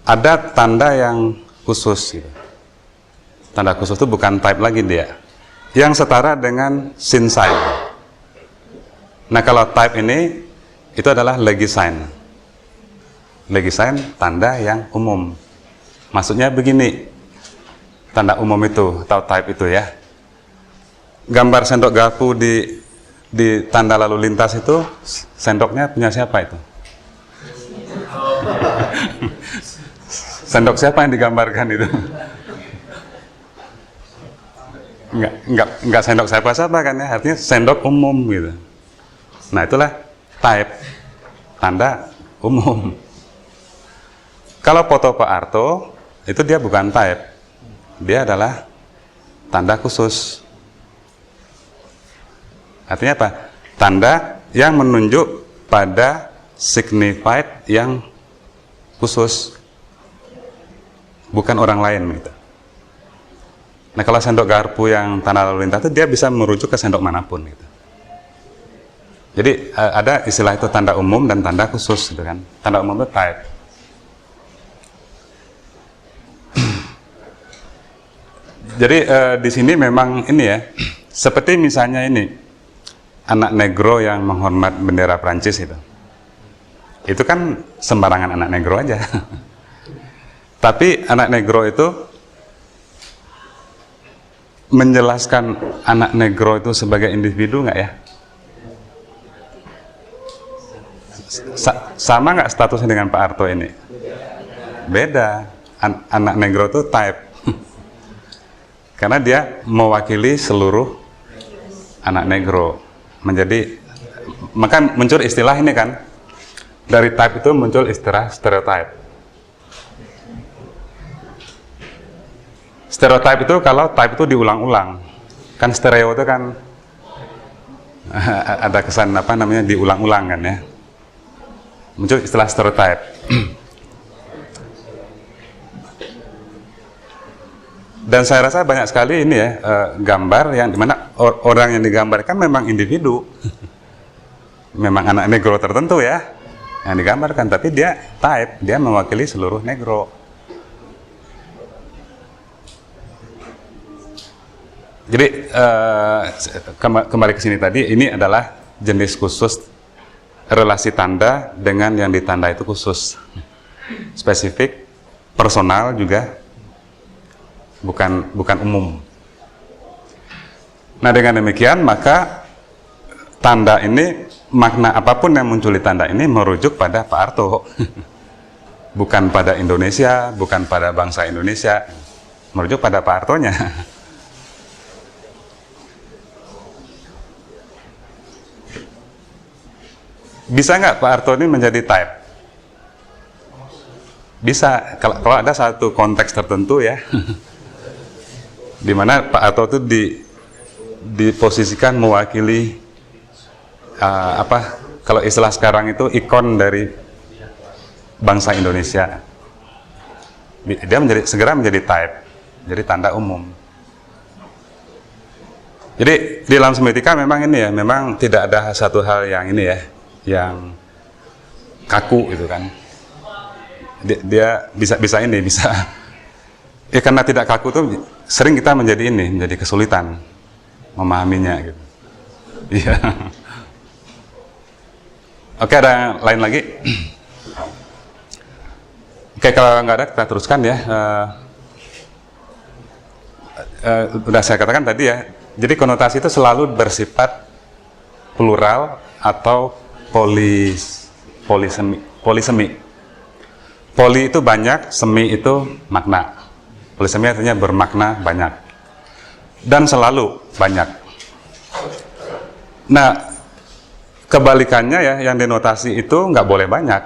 Ada tanda yang khusus gitu. Tanda khusus itu bukan type lagi dia, yang setara dengan sin sign. Nah, kalau type ini itu adalah legisign. Legisign tanda yang umum. Maksudnya begini, tanda umum itu atau type itu ya. Gambar sendok garpu di tanda lalu lintas itu, sendoknya punya siapa itu? Sendok siapa yang digambarkan itu? Enggak sendok siapa-siapa kan ya, artinya sendok umum gitu. Nah, itulah type, tanda umum. Kalau foto Pak Harto, itu dia bukan type, dia adalah tanda khusus. Artinya apa? Tanda yang menunjuk pada signified yang khusus, bukan orang lain gitu. Nah, kalau sendok garpu yang tanda lalu lintas itu dia bisa merujuk ke sendok manapun gitu. Jadi ada istilah itu tanda umum dan tanda khusus gitu kan. Tanda umum itu type. Jadi di sini memang ini ya, seperti misalnya ini anak negro yang menghormat bendera Prancis itu kan sembarangan anak negro aja. Tapi anak negro itu menjelaskan anak negro itu sebagai individu nggak ya? Sama nggak statusnya dengan Pak Harto ini? Beda. Anak negro itu type. Karena dia mewakili seluruh anak negro. Maka muncul istilah ini kan. Dari type itu muncul istilah stereotype. Stereotype itu kalau type itu diulang-ulang. Kan stereo itu kan ada kesan apa namanya diulang-ulang kan ya. Muncul istilah stereotype. Dan saya rasa banyak sekali ini ya gambar yang dimana orang yang digambarkan memang individu, memang anak negro tertentu ya yang digambarkan, tapi dia type, dia mewakili seluruh negro. Jadi kembali ke sini tadi, ini adalah jenis khusus relasi tanda dengan yang ditanda itu khusus, spesifik, personal juga. Bukan umum. Nah, dengan demikian maka tanda ini makna apapun yang muncul di tanda ini merujuk pada Pak Harto. Bukan pada Indonesia, bukan pada bangsa Indonesia, merujuk pada Pak Hartonya. Bisa nggak Pak Harto ini menjadi type? Bisa, kalau ada satu konteks tertentu ya, di mana Pak Harto itu diposisikan mewakili kalau istilah sekarang itu ikon dari bangsa Indonesia. Dia segera menjadi type, jadi tanda umum. Jadi di dalam semiotika memang ini ya, memang tidak ada satu hal yang ini ya, yang kaku gitu kan. Dia bisa ya karena tidak kaku tuh sering kita menjadi kesulitan memahaminya gitu. Iya. Oke, ada yang lain lagi? Oke, kalau nggak ada kita teruskan ya. Udah saya katakan tadi ya. Jadi konotasi itu selalu bersifat plural atau polisemi. Poli itu banyak, semi itu makna. Polisemi artinya bermakna banyak. Dan selalu banyak. Nah, kebalikannya ya, yang denotasi itu nggak boleh banyak.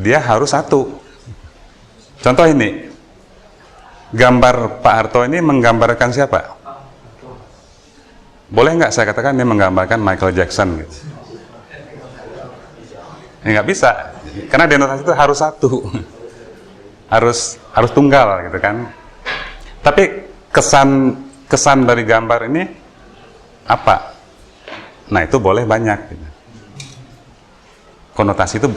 Dia harus satu. Contoh ini, gambar Pak Harto ini menggambarkan siapa? Boleh nggak saya katakan ini menggambarkan Michael Jackson gitu? Ya nggak bisa, karena denotasi itu harus satu, harus tunggal gitu kan. Tapi kesan dari gambar ini apa? Nah itu boleh banyak. Gitu. Konotasi itu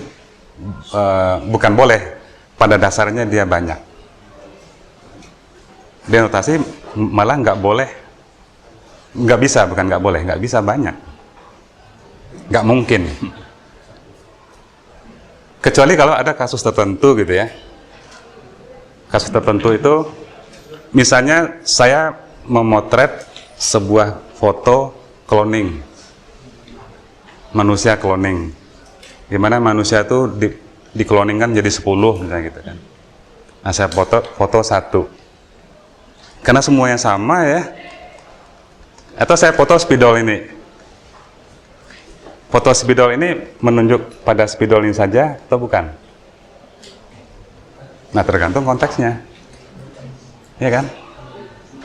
bukan boleh, pada dasarnya dia banyak. Denotasi malah nggak boleh, nggak bisa banyak, nggak mungkin. Kecuali kalau ada kasus tertentu gitu ya. Kasus tertentu itu, misalnya saya memotret sebuah foto cloning, manusia cloning. Gimana manusia itu dikloningkan jadi 10 misalnya gitu kan. Nah saya foto satu. Karena semuanya sama ya. Atau saya foto spidol ini. Foto spidol ini menunjuk pada spidol ini saja atau bukan? Nah tergantung konteksnya. Ya kan?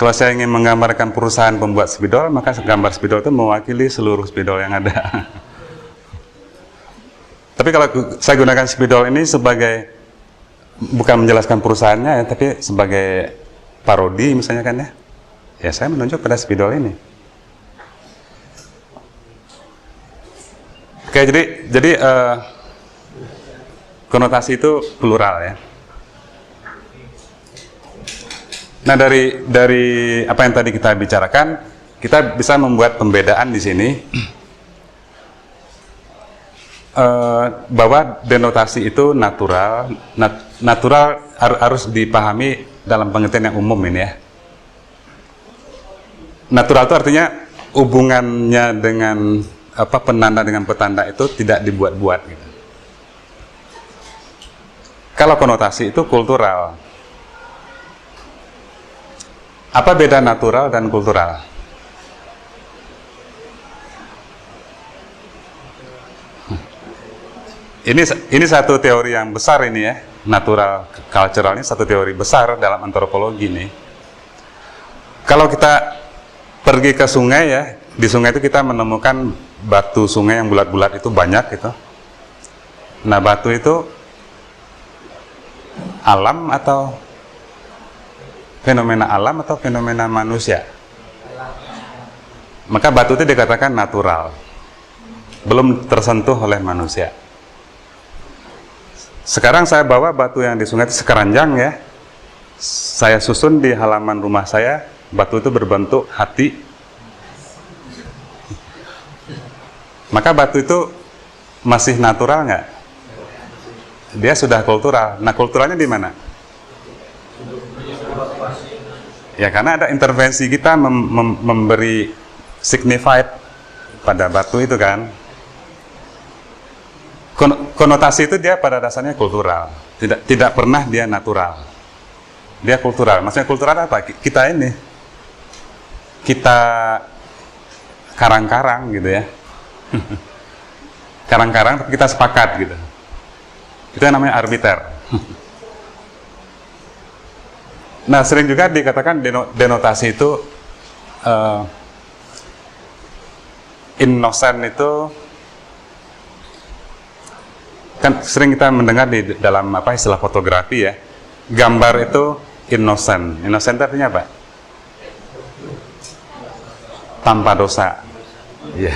Kalau saya ingin menggambarkan perusahaan pembuat spidol, maka gambar spidol itu mewakili seluruh spidol yang ada. Tapi kalau saya gunakan spidol ini sebagai, bukan menjelaskan perusahaannya ya, tapi sebagai parodi misalnya kan ya, ya saya menunjuk pada spidol ini. Oke, jadi konotasi itu plural ya. Nah dari apa yang tadi kita bicarakan, kita bisa membuat pembedaan di sini. Bahwa denotasi itu natural harus dipahami dalam pengertian yang umum ini ya. Natural itu artinya hubungannya dengan penanda dengan petanda itu tidak dibuat-buat gitu. Kalau konotasi itu kultural. Apa beda natural dan kultural? Ini satu teori yang besar ini ya, natural cultural ini satu teori besar dalam antropologi nih. Kalau kita pergi ke sungai ya, di sungai itu kita menemukan batu sungai yang bulat-bulat itu banyak gitu. Nah batu itu alam atau fenomena alam atau fenomena manusia? Maka batu itu dikatakan natural, belum tersentuh oleh manusia. Sekarang saya bawa batu yang di sungai itu sekeranjang ya, saya susun di halaman rumah saya, batu itu berbentuk hati. Maka batu itu masih natural nggak? Dia sudah kultural. Nah kulturalnya di mana? Ya karena ada intervensi kita memberi signified pada batu itu kan. Konotasi itu dia pada dasarnya kultural, tidak pernah dia natural. Dia kultural. Maksudnya kultural apa? Kita karang-karang gitu ya. Karang-karang tapi kita sepakat gitu. Itu yang namanya arbiter. Nah, sering juga dikatakan denotasi itu innocent itu kan sering kita mendengar di dalam istilah fotografi ya, gambar itu innocent. Innocent artinya apa? Tanpa dosa. Ya.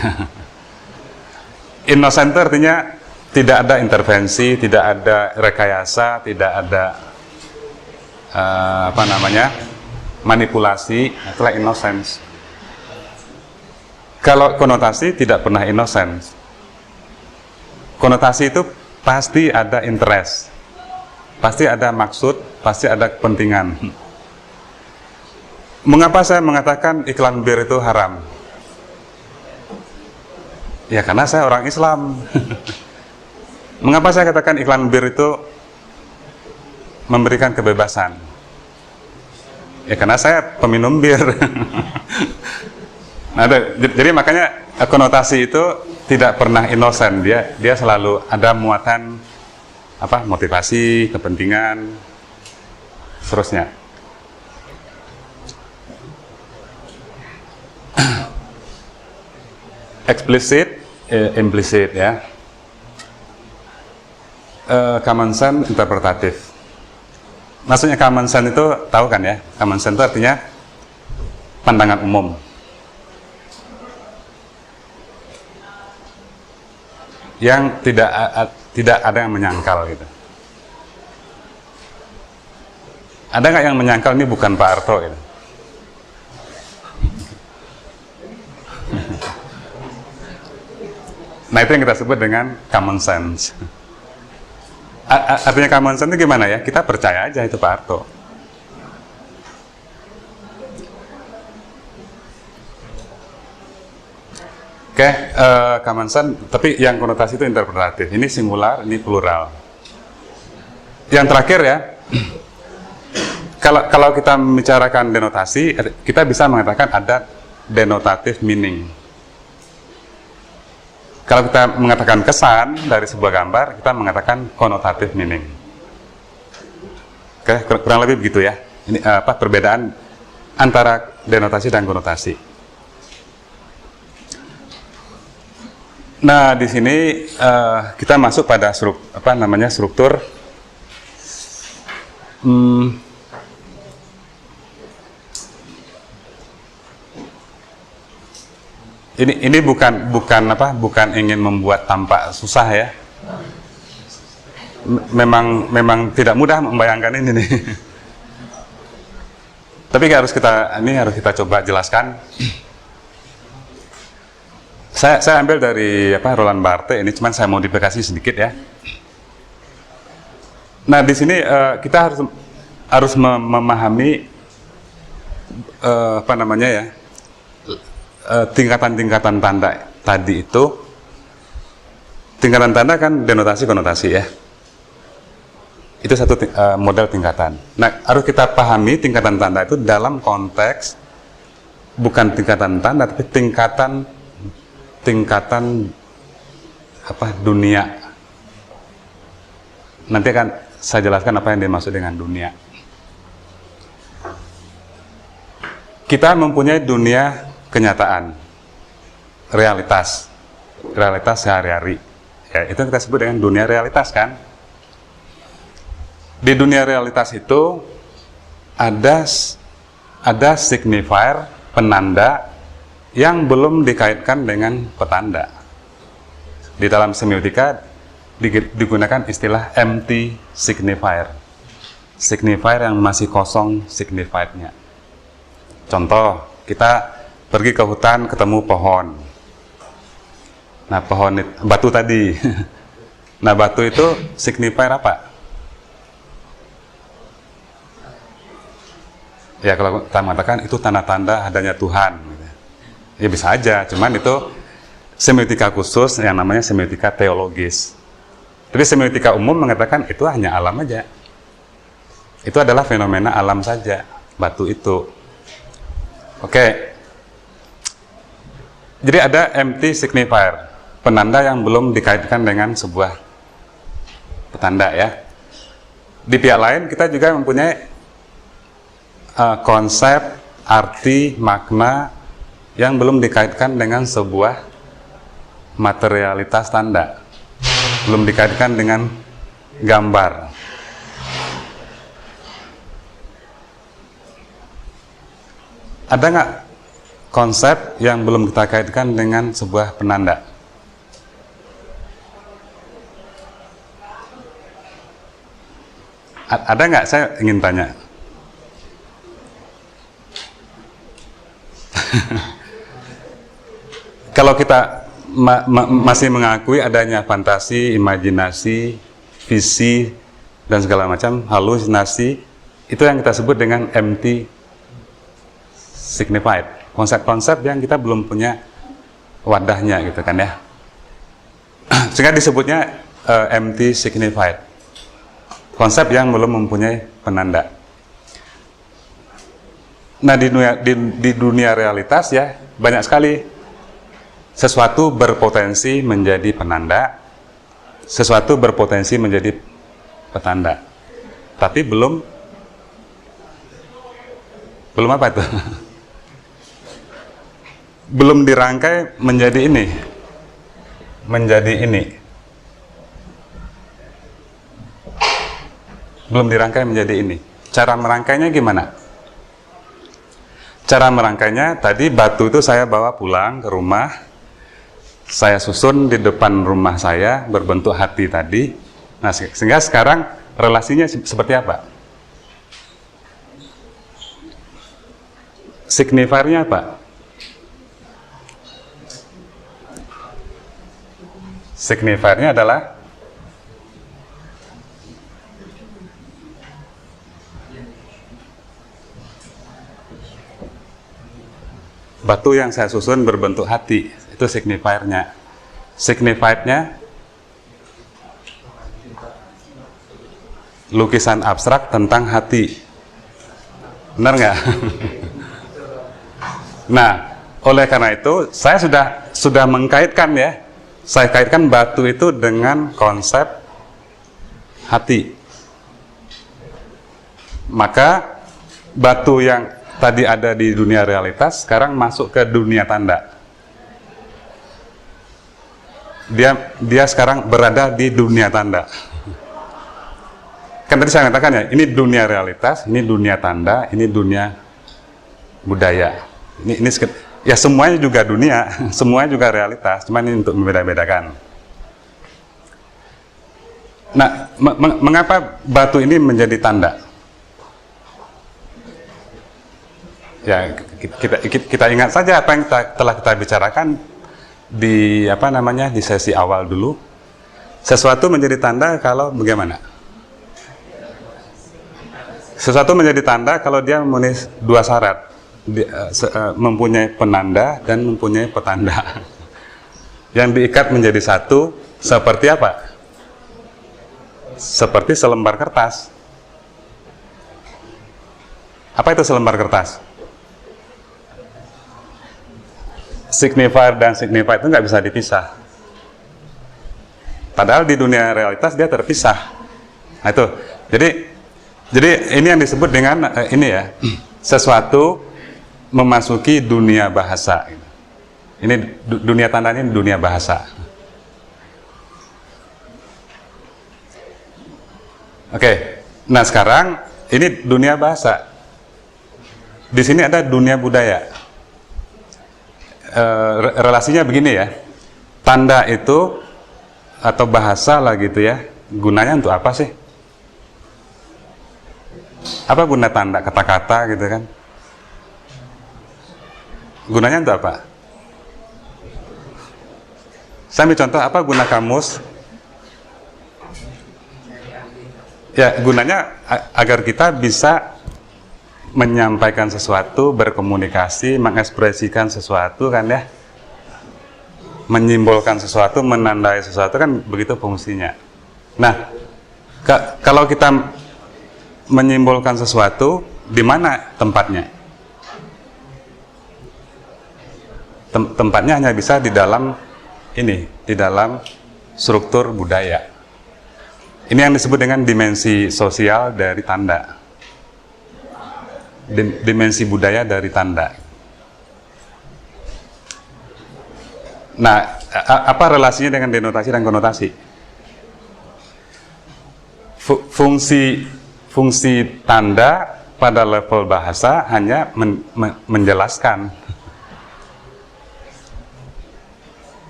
Innocent artinya tidak ada intervensi, tidak ada rekayasa, tidak ada manipulasi. Itulah innocence. Kalau konotasi tidak pernah innocent. Konotasi itu pasti ada interest, pasti ada maksud, pasti ada kepentingan. Mengapa saya mengatakan iklan bir itu haram? Ya karena saya orang Islam. Mengapa saya katakan iklan bir itu memberikan kebebasan? Ya karena saya peminum bir. Nah, jadi makanya konotasi itu tidak pernah innocent, dia selalu ada muatan motivasi, kepentingan, seterusnya. Explicit, implicit ya. Common sense, interpretatif. Maksudnya common sense itu tahu kan ya? Common sense itu artinya pandangan umum. Yang tidak ada yang menyangkal gitu. Ada nggak yang menyangkal ini bukan Pak Arto gitu? Nah itu yang kita sebut dengan common sense. Artinya common sense itu gimana ya? Kita percaya aja itu Pak Arto. Oke, common sense, tapi yang konotasi itu interpretatif. Ini singular, ini plural. Yang terakhir ya, kalau kita membicarakan denotasi, kita bisa mengatakan ada denotative meaning. Kalau kita mengatakan kesan dari sebuah gambar, kita mengatakan connotative meaning. Oke, kurang lebih begitu ya. Ini perbedaan antara denotasi dan konotasi. Nah, di sini kita masuk pada struktur ini bukan ingin membuat tampak susah ya. Memang tidak mudah membayangkan ini nih. Tapi harus kita coba jelaskan. Saya ambil dari Roland Barthes ini, cuman saya modifikasi sedikit ya. Nah di sini kita harus memahami tingkatan-tingkatan tanda tadi itu. Tingkatan tanda kan denotasi konotasi ya. Itu satu model tingkatan. Nah harus kita pahami tingkatan tanda itu dalam konteks bukan tingkatan tanda tapi tingkatan dunia. Nanti akan saya jelaskan apa yang dimaksud dengan dunia. Kita mempunyai dunia kenyataan, realitas sehari-hari. Ya, itu kita sebut dengan dunia realitas kan. Di dunia realitas itu ada signifier, penanda yang belum dikaitkan dengan petanda. Di dalam semiotika digunakan istilah empty signifier. Signifier yang masih kosong signifiednya. Contoh, kita pergi ke hutan ketemu pohon. Nah, batu tadi. Nah, batu itu signifier apa? Ya, kalau kita mengatakan itu tanda-tanda adanya Tuhan. Ya bisa aja, cuman itu semiotika khusus yang namanya semiotika teologis. Jadi semiotika umum mengatakan itu hanya alam aja. Itu adalah fenomena alam saja, batu itu. Oke. Jadi ada empty signifier, penanda yang belum dikaitkan dengan sebuah petanda ya. Di pihak lain kita juga mempunyai konsep, arti, makna yang belum dikaitkan dengan sebuah materialitas tanda, belum dikaitkan dengan gambar. Ada nggak konsep yang belum kita kaitkan dengan sebuah penanda? Ada nggak? Saya ingin tanya. Kalau kita masih mengakui adanya fantasi, imajinasi, visi, dan segala macam halusinasi, itu yang kita sebut dengan empty signified. Konsep-konsep yang kita belum punya wadahnya gitu kan ya. Sehingga disebutnya empty signified. Konsep yang belum mempunyai penanda. Nah di dunia realitas ya banyak sekali sesuatu berpotensi menjadi penanda, sesuatu berpotensi menjadi petanda. Tapi belum apa itu? Belum dirangkai menjadi ini. Menjadi ini. Belum dirangkai menjadi ini. Cara merangkainya gimana? Cara merangkainya tadi batu itu saya bawa pulang ke rumah, saya susun di depan rumah saya berbentuk hati tadi. Nah, sehingga sekarang relasinya seperti apa? Signifiernya apa? Signifiernya adalah batu yang saya susun berbentuk hati. Itu signifiernya. Signifiernya lukisan abstrak tentang hati. Benar nggak? Nah, oleh karena itu saya sudah mengkaitkan ya. Saya kaitkan batu itu dengan konsep hati. Maka batu yang tadi ada di dunia realitas sekarang masuk ke dunia tanda. Dia sekarang berada di dunia tanda. Kan tadi saya katakan ya, ini dunia realitas, ini dunia tanda, ini dunia budaya. Ini ya semuanya juga dunia, semuanya juga realitas, cuman ini untuk membeda-bedakan. Nah, mengapa batu ini menjadi tanda? Ya, kita ingat saja apa yang telah kita bicarakan di di sesi awal dulu. Sesuatu menjadi tanda kalau bagaimana? Sesuatu menjadi tanda kalau dia memenuhi dua syarat. Mempunyai penanda dan mempunyai petanda. Yang diikat menjadi satu seperti apa? Seperti selembar kertas. Apa itu selembar kertas? Signifier dan signified itu nggak bisa dipisah. Padahal di dunia realitas dia terpisah. Nah itu. Jadi ini yang disebut dengan ini ya, sesuatu memasuki dunia bahasa. Ini dunia tanda, ini dunia bahasa. Oke. Nah sekarang ini dunia bahasa. Di sini ada dunia budaya. Relasinya begini ya, tanda itu atau bahasa lah gitu ya, gunanya untuk apa sih? Apa guna tanda, kata-kata gitu kan? Gunanya untuk apa? Saya ambil contoh, apa guna kamus? Ya, gunanya agar kita bisa menyampaikan sesuatu, berkomunikasi, mengekspresikan sesuatu kan ya, menyimbolkan sesuatu, menandai sesuatu kan begitu fungsinya. Nah, kalau kita menyimbolkan sesuatu, di mana tempatnya? Tempatnya hanya bisa di dalam di dalam struktur budaya. Ini yang disebut dengan dimensi sosial dari tanda. Dimensi budaya dari tanda. Nah, apa relasinya dengan denotasi dan konotasi? Fungsi tanda pada level bahasa hanya menjelaskan.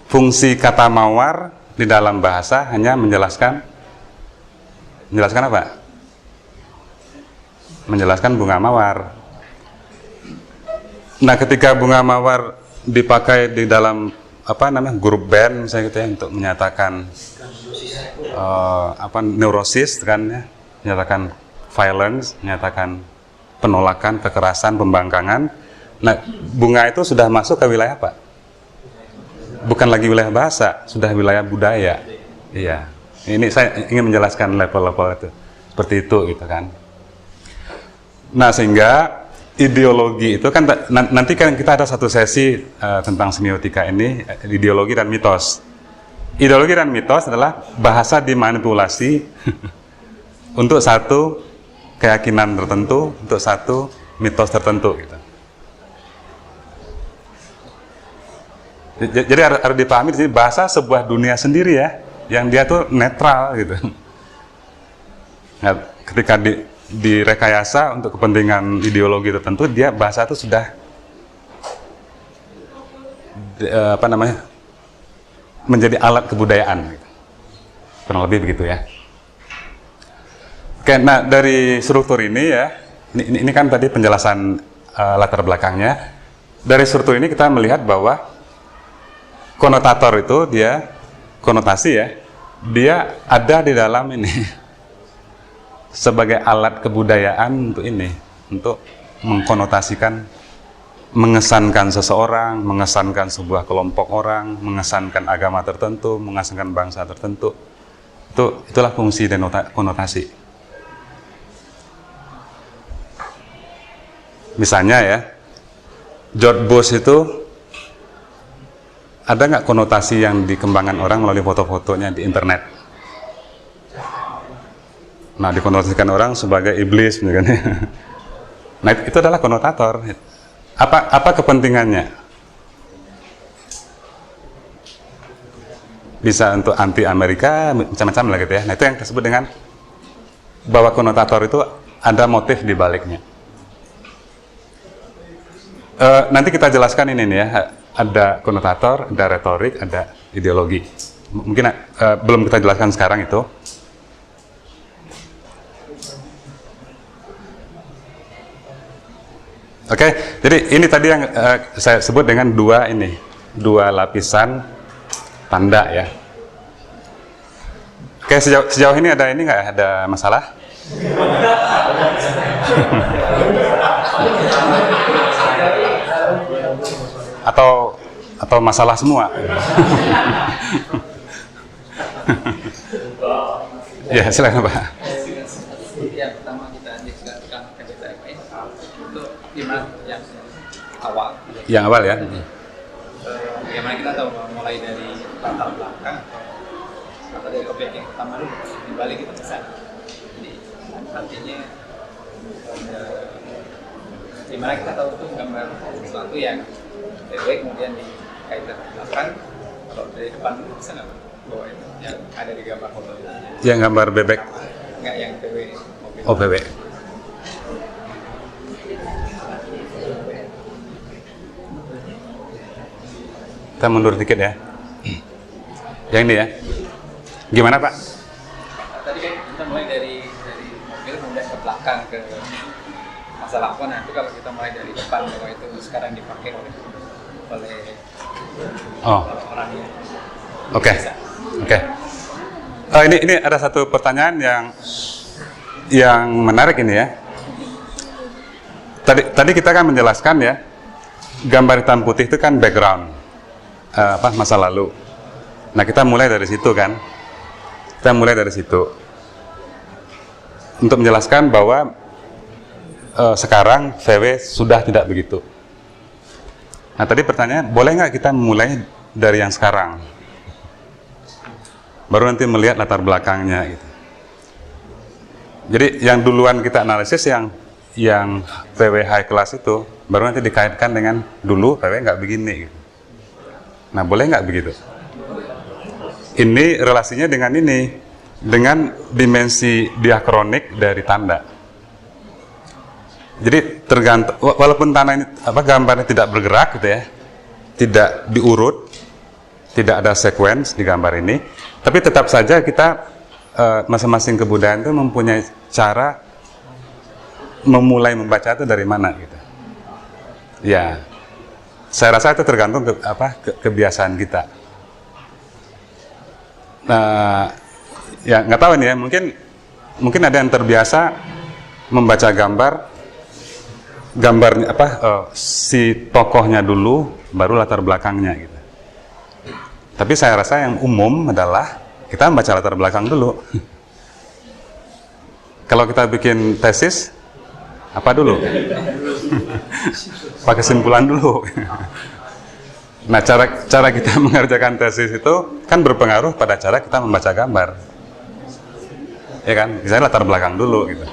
Fungsi kata mawar di dalam bahasa hanya menjelaskan apa? Menjelaskan bunga mawar. Nah, ketika bunga mawar dipakai di dalam grup band misalnya gitu ya, untuk menyatakan neurosis kan ya, menyatakan violence, menyatakan penolakan, kekerasan, pembangkangan. Nah, bunga itu sudah masuk ke wilayah apa? Bukan lagi wilayah bahasa, sudah wilayah budaya. Iya. Ini saya ingin menjelaskan level-level itu. Seperti itu gitu kan. Nah, sehingga ideologi itu kan nanti kan kita ada satu sesi tentang semiotika ini, ideologi dan mitos. Ideologi dan mitos adalah bahasa dimanipulasi untuk satu keyakinan tertentu, untuk satu mitos tertentu gitu. Jadi harus dipahami di sini bahasa sebuah dunia sendiri ya, yang dia tuh netral gitu. Nah, ketika direkayasa untuk kepentingan ideologi tertentu, dia bahasa itu sudah menjadi alat kebudayaan gitu. Kurang lebih begitu ya. Oke, nah dari struktur ini ya, ini kan tadi penjelasan latar belakangnya. Dari struktur ini kita melihat bahwa konotator itu konotasi ya, dia ada di dalam ini sebagai alat kebudayaan untuk mengkonotasikan, mengesankan seseorang, mengesankan sebuah kelompok orang, mengesankan agama tertentu, mengesankan bangsa tertentu. Itulah fungsi konotasi. Misalnya ya, George Bush itu ada nggak konotasi yang dikembangkan orang melalui foto-fotonya di internet? Nah, dikonotasikan orang sebagai iblis, kan? Nah, itu adalah konotator. Apa kepentingannya? Bisa untuk anti Amerika, macam-macam lah gitu ya. Nah, itu yang disebut dengan bahwa konotator itu ada motif di baliknya. Nanti kita jelaskan ini nih ya. Ada konotator, ada retorik, ada ideologi. Mungkin belum kita jelaskan sekarang itu. Oke, jadi ini tadi yang saya sebut dengan dua lapisan tanda ya. Oke, sejauh ini nggak ada masalah? Atau masalah semua? Ya, silakan Pak. Yang pertama kita diskusikan KBTMI itu gimana yang awal? Yang awal ya. Bagaimana kita tahu mulai dari latar belakang atau dari objek yang pertama dulu dibalik itu pesan. Jadi artinya gimana kita tahu itu gambar sesuatu yang bebek kemudian dikaitkan ke belakang, kalau dari depan bisa nggak bahwa itu yang ada di gambar foto itu? Yang gambar bebek? Nggak, yang PW. Oh, bebek. Kita mundur dikit ya. Yang ini ya. Gimana Pak? Tadi kan kita mulai dari mobil kemudian ke belakang ke masa lampau. Nah, itu kalau kita mulai dari depan bahwa itu sekarang dipakai oleh orang ini. Oke. Ini ada satu pertanyaan yang menarik ini ya. Tadi kita kan menjelaskan ya, gambar hitam putih itu kan background masa lalu. Nah, kita mulai dari situ kan. Kita mulai dari situ untuk menjelaskan bahwa sekarang VW sudah tidak begitu. Nah, tadi pertanyaan, boleh nggak kita mulai dari yang sekarang? Baru nanti melihat latar belakangnya gitu. Jadi yang duluan kita analisis yang VW high class itu, baru nanti dikaitkan dengan dulu VW nggak begini gitu. Nah, boleh nggak begitu? Ini relasinya dengan ini, dengan dimensi diakronik dari tanda. Jadi tergantung, walaupun tanda ini gambarnya tidak bergerak gitu ya, tidak diurut, tidak ada sequence di gambar ini, tapi tetap saja kita masing-masing kebudayaan itu mempunyai cara memulai membaca itu dari mana gitu. Ya, saya rasa itu tergantung kebiasaan kita. Nah, ya nggak tahu nih ya, mungkin ada yang terbiasa membaca gambarnya si tokohnya dulu, baru latar belakangnya gitu. Tapi saya rasa yang umum adalah kita membaca latar belakang dulu. Kalau kita bikin tesis, apa dulu? Pakai kesimpulan dulu. Nah, cara kita mengerjakan tesis itu kan berpengaruh pada cara kita membaca gambar. Ya kan? Misalnya latar belakang dulu gitu.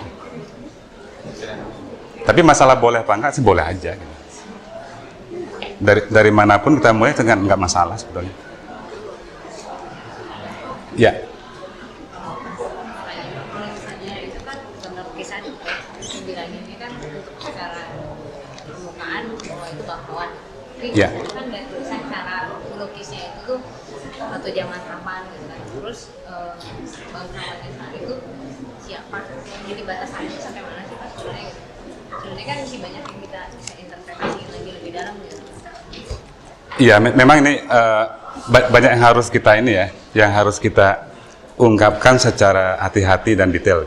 Tapi masalah boleh apa enggak sih, boleh aja gitu. Dari manapun kita mulai itu nggak masalah sebetulnya. Ya. Kalau misalnya itu kan gambar lukisan dibilanginnya kan secara permukaan bahwa itu bangkawan. Tapi Ya. itu kan dari tulisan cara melukisnya itu tuh atau zaman kapan gitu kan. Terus bangkawannya saat itu siapa? Jadi batasannya itu sampai mana sih Pak sebenarnya gitu. Sebenarnya kan masih banyak yang kita bisa interpretasi lagi lebih dalam gitu. Iya, memang ini banyak yang harus kita yang harus kita ungkapkan secara hati-hati dan detail.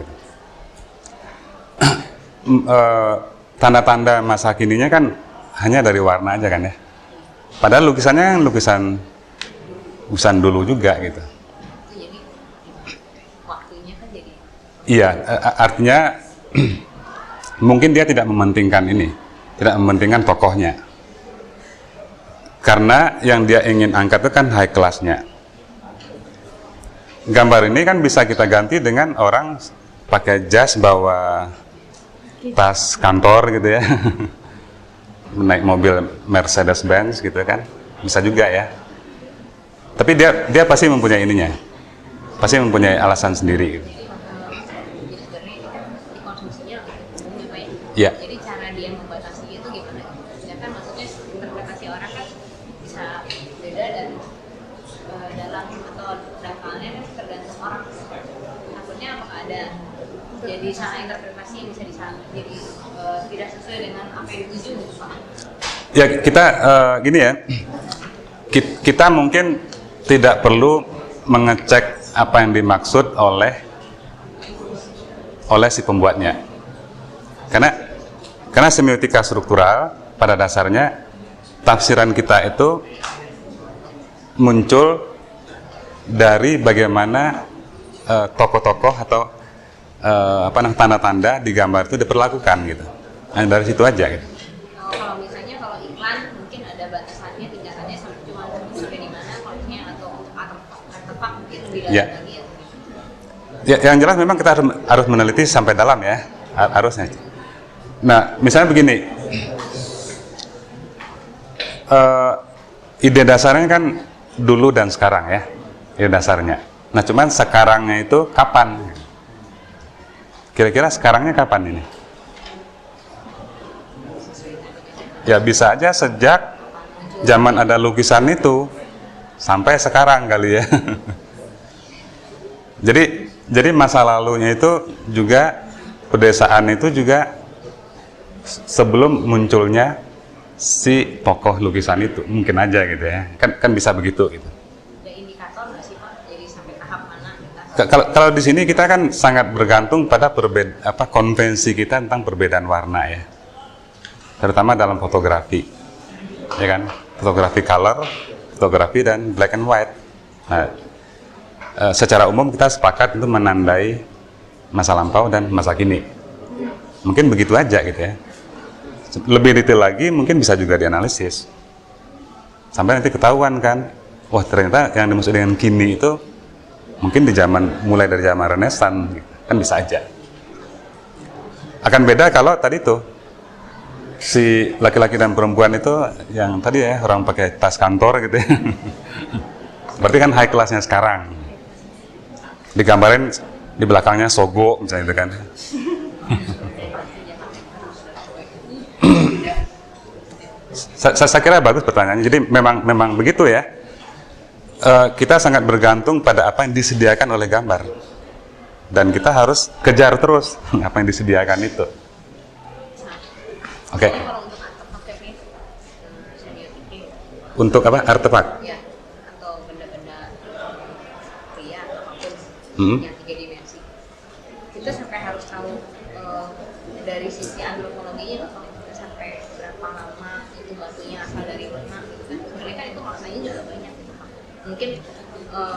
Tanda-tanda masa kininya kan hanya dari warna aja kan ya. Padahal lukisannya lukisan dulu juga gitu. Itu jadi waktunya kan jadi. Iya, artinya mungkin dia tidak mementingkan tokohnya. Karena yang dia ingin angkat itu kan high class-nya. Gambar ini kan bisa kita ganti dengan orang pakai jas bawa tas kantor gitu ya. Naik mobil Mercedes-Benz gitu kan. Bisa juga ya. Tapi dia pasti mempunyai ininya. Pasti mempunyai alasan sendiri gitu. Jadi sebenarnya ini kan dikonsumsinya umumnya Pak ya. Iya. Jadi cara dia membatasi itu gimana? Ya kan maksudnya interpretasi orang kan bisa beda dan dalam atau daftarnya kan tergantung orang. Takutnya apakah ada jadi salah interpretasi yang bisa jadi tidak sesuai dengan apa yang dituju gitu Pak? Ya kita gini ya, kita mungkin tidak perlu mengecek apa yang dimaksud oleh si pembuatnya, karena semiotika struktural pada dasarnya tafsiran kita itu muncul dari bagaimana tokoh-tokoh atau tanda-tanda di gambar itu diperlakukan gitu. Nah, dari situ aja gitu. Kalau misalnya kalau iklan mungkin ada batasannya tingkatannya cuma sampai di mana, kalau misalnya atau untuk artefak mungkin lebih dalam Ya. lagi atau gimana? Ya, yang jelas memang kita harus meneliti sampai dalam ya, harusnya. Nah, misalnya begini, ide dasarnya kan dulu dan sekarang ya, ide dasarnya. Nah, cuman sekarangnya itu kapan? Kira-kira sekarangnya kapan ini? Ya bisa aja sejak zaman ada lukisan itu sampai sekarang kali ya. Jadi masa lalunya itu juga, pedesaan itu juga sebelum munculnya si tokoh lukisan itu, mungkin aja gitu ya. Kan bisa begitu gitu. Ada indikator nggak sih Pak? Jadi sampai tahap mana kita? Kalau di sini kita kan sangat bergantung pada konvensi kita tentang perbedaan warna ya. Terutama dalam fotografi. Ya kan? Fotografi color, fotografi dan black and white. Nah, secara umum kita sepakat untuk menandai masa lampau dan masa kini. Mungkin begitu aja gitu ya. Lebih detail lagi mungkin bisa juga dianalisis. Sampai nanti ketahuan kan, wah ternyata yang dimaksud dengan kini itu mungkin mulai dari zaman Renaissance, gitu. Kan bisa aja. Akan beda kalau tadi tuh si laki-laki dan perempuan itu yang tadi ya orang pakai tas kantor gitu ya. Berarti kan high kelasnya sekarang. Digambarin di belakangnya Sogo misalnya itu kan. Saya kira bagus pertanyaannya. Jadi memang begitu ya. Kita sangat bergantung pada apa yang disediakan oleh gambar. Dan kita harus kejar terus apa yang disediakan itu. Oke. Kalau untuk artefak ya, semiotik. Untuk apa? Artefak? Ya, atau benda-benda pria atau apapun yang 3 dimensi. Kita sampai harus tahu dari sisi antropologinya loh, sampai berapa lama itu batunya asal dari mana gitu kan. Sebenarnya kan itu maksanya juga banyak gitu kan. Mungkin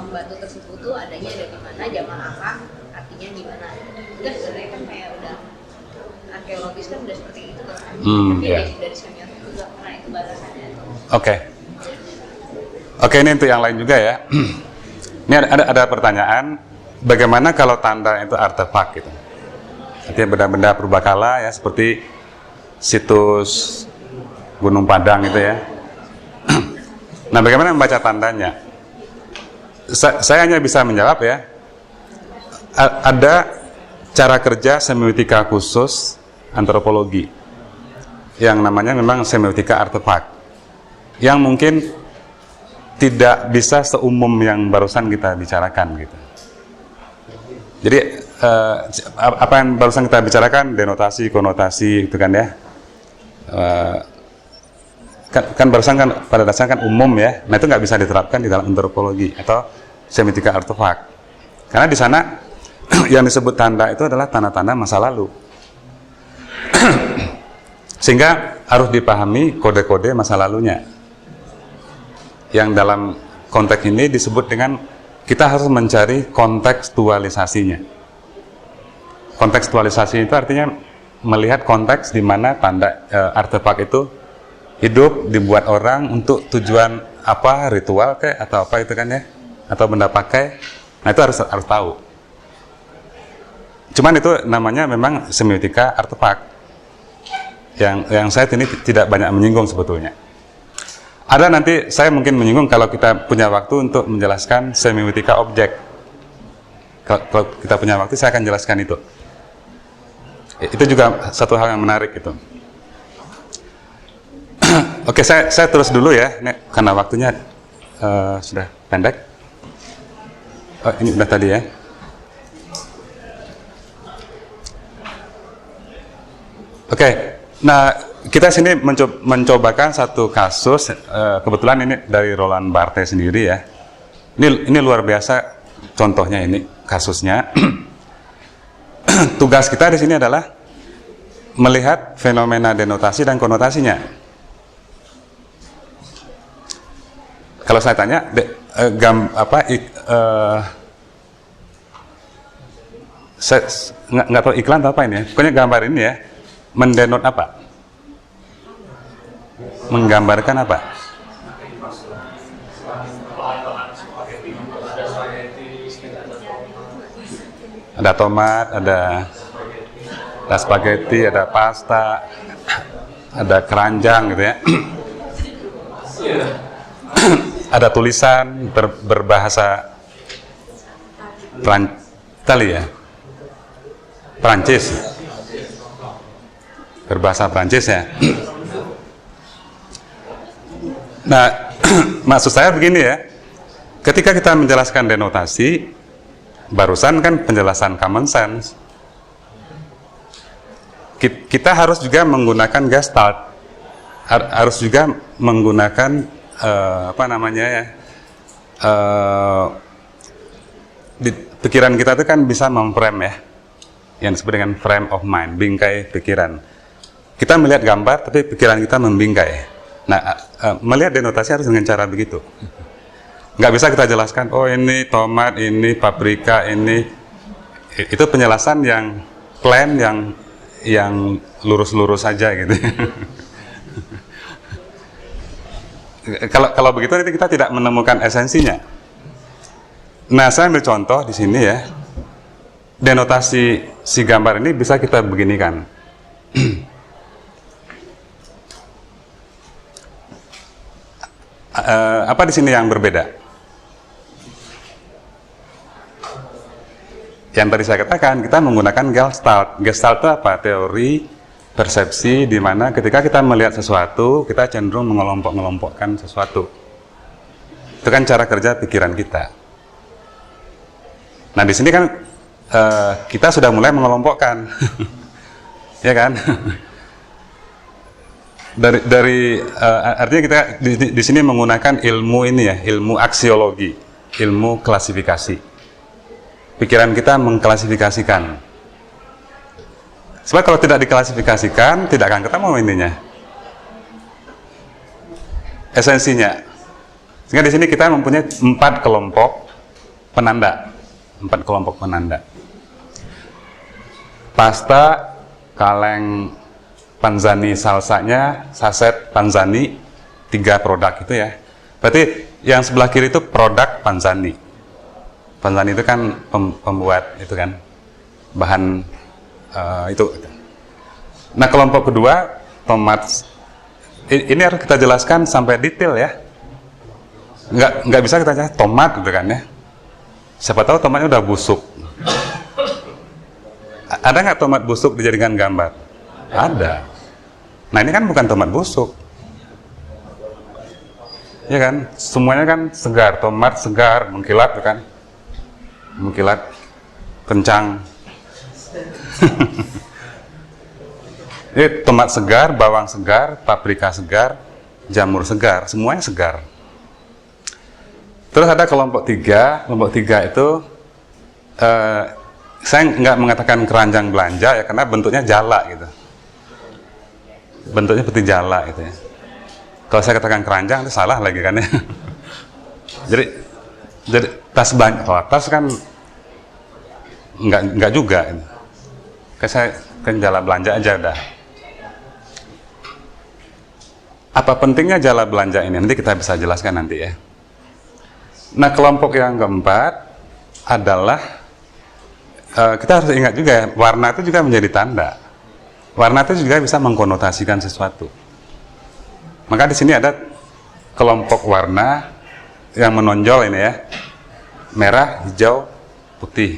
batu tersebut tuh adanya dari mana, zaman apa, artinya gimana. Udah sebenarnya kan kayak udah arkeologis kan udah seperti itu kan. Tapi dari semiotik juga karena itu batasannya. Oke, ini untuk yang lain juga ya. Ini ada pertanyaan, bagaimana kalau tanda itu artefak gitu? Artinya benda-benda purbakala ya, seperti situs Gunung Padang itu ya. Nah, bagaimana membaca tandanya? Saya hanya bisa menjawab ya, ada cara kerja semiotika khusus antropologi yang namanya memang semiotika artefak, yang mungkin tidak bisa seumum yang barusan kita bicarakan gitu. Jadi apa yang barusan kita bicarakan, denotasi, konotasi itu kan ya, kan barusan kan pada dasarnya kan umum ya. Nah itu nggak bisa diterapkan di dalam antropologi atau semiotika artefak, karena di sana yang disebut tanda itu adalah tanda-tanda masa lalu. Sehingga harus dipahami kode-kode masa lalunya, yang dalam konteks ini disebut dengan kita harus mencari kontekstualisasinya. Kontekstualisasi itu artinya melihat konteks di mana tanda artefak itu hidup, dibuat orang untuk tujuan apa, ritual kayak atau apa itu kan ya, atau benda pakai. Nah itu harus tahu. Cuman itu namanya memang semiotika artefak, yang saya ini tidak banyak menyinggung sebetulnya. Ada nanti saya mungkin menyinggung kalau kita punya waktu untuk menjelaskan semiotika objek. Kalau kita punya waktu saya akan jelaskan itu. Itu juga satu hal yang menarik itu. Oke, saya terus dulu ya, ini karena waktunya sudah pendek. Oh, ini udah tadi ya. Oke, nah kita sini mencobakan satu kasus, kebetulan ini dari Roland Barthes sendiri ya. Ini luar biasa contohnya ini kasusnya. Tugas kita di sini adalah melihat fenomena denotasi dan konotasinya. Kalau saya tanya, saya nggak tahu iklan atau apa ini ya. Pokoknya gambar ini ya, mendenot apa? Menggambarkan apa? Ada tomat, ada spaghetti, ada pasta, ada keranjang gitu ya. Ada tulisan berbahasa Prancis. Berbahasa Prancis ya. Nah, maksud saya begini ya. Ketika kita menjelaskan denotasi, barusan kan penjelasan common sense. Kita harus juga menggunakan gestalt. Harus juga menggunakan di pikiran kita itu kan bisa memframe ya, yang disebut dengan frame of mind, bingkai pikiran. Kita melihat gambar tapi pikiran kita membingkai. Nah, melihat denotasi harus dengan cara begitu. Nggak bisa kita jelaskan, oh ini tomat, ini paprika, ini itu penjelasan yang plain, yang lurus-lurus saja gitu. Kalau begitu nanti kita tidak menemukan esensinya. Nah, saya ambil contoh di sini ya. Denotasi si gambar ini bisa kita beginikan. Apa di sini yang berbeda? Yang tadi saya katakan, kita menggunakan Gestalt. Gestalt itu apa? Teori persepsi di mana ketika kita melihat sesuatu, kita cenderung mengelompok-ngelompokkan sesuatu. Itu kan cara kerja pikiran kita. Nah, di sini kan kita sudah mulai mengelompokkan. Ya kan? Artinya kita di sini menggunakan ilmu ini ya, ilmu aksiologi, ilmu klasifikasi. Pikiran kita mengklasifikasikan. Sebab kalau tidak diklasifikasikan, tidak akan ketemu intinya, esensinya. Sehingga di sini kita mempunyai 4 kelompok penanda. 4 kelompok penanda. Pasta, kaleng Panzani salsanya, saset Panzani, 3 produk itu ya. Berarti yang sebelah kiri itu produk Panzani. Panzani itu kan pembuat itu kan bahan itu. Nah, kelompok kedua tomat. Ini harus kita jelaskan sampai detail ya. Nggak bisa kita jelaskan tomat gitu kan ya. Siapa tahu tomatnya udah busuk. Ada nggak tomat busuk dijadikan gambar? Ada. Nah, ini kan bukan tomat busuk. Ya kan? Semuanya kan segar, tomat segar, mengkilat kan? Mengkilat, kencang. Ini tomat segar, bawang segar, paprika segar, jamur segar, semuanya segar. Terus ada kelompok 3. Kelompok 3 itu saya nggak mengatakan keranjang belanja ya, karena bentuknya jala gitu. Bentuknya seperti jala gitu ya. Kalau saya katakan keranjang itu salah lagi kan ya. Jadi tas belanja, kalau tas kan nggak juga. Kayak saya kan jala belanja aja udah. Apa pentingnya jala belanja ini? Nanti kita bisa jelaskan nanti ya. Nah, kelompok yang keempat adalah kita harus ingat juga ya, warna itu juga menjadi tanda. Warna itu juga bisa mengkonotasikan sesuatu. Maka di sini ada kelompok warna yang menonjol ini ya. Merah, hijau, putih.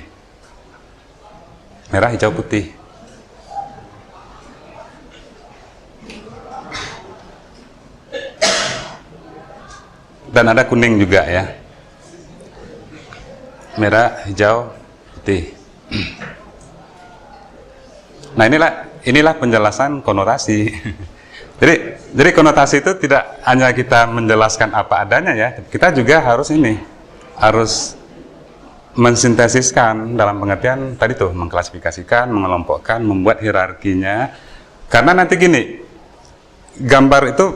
Merah, hijau, putih. Dan ada kuning juga ya. Merah, hijau, putih. Nah, inilah penjelasan konotasi. Jadi konotasi itu tidak hanya kita menjelaskan apa adanya ya, kita juga harus mensintesiskan dalam pengertian tadi tuh, mengklasifikasikan, mengelompokkan, membuat hierarkinya. Karena nanti gini, gambar itu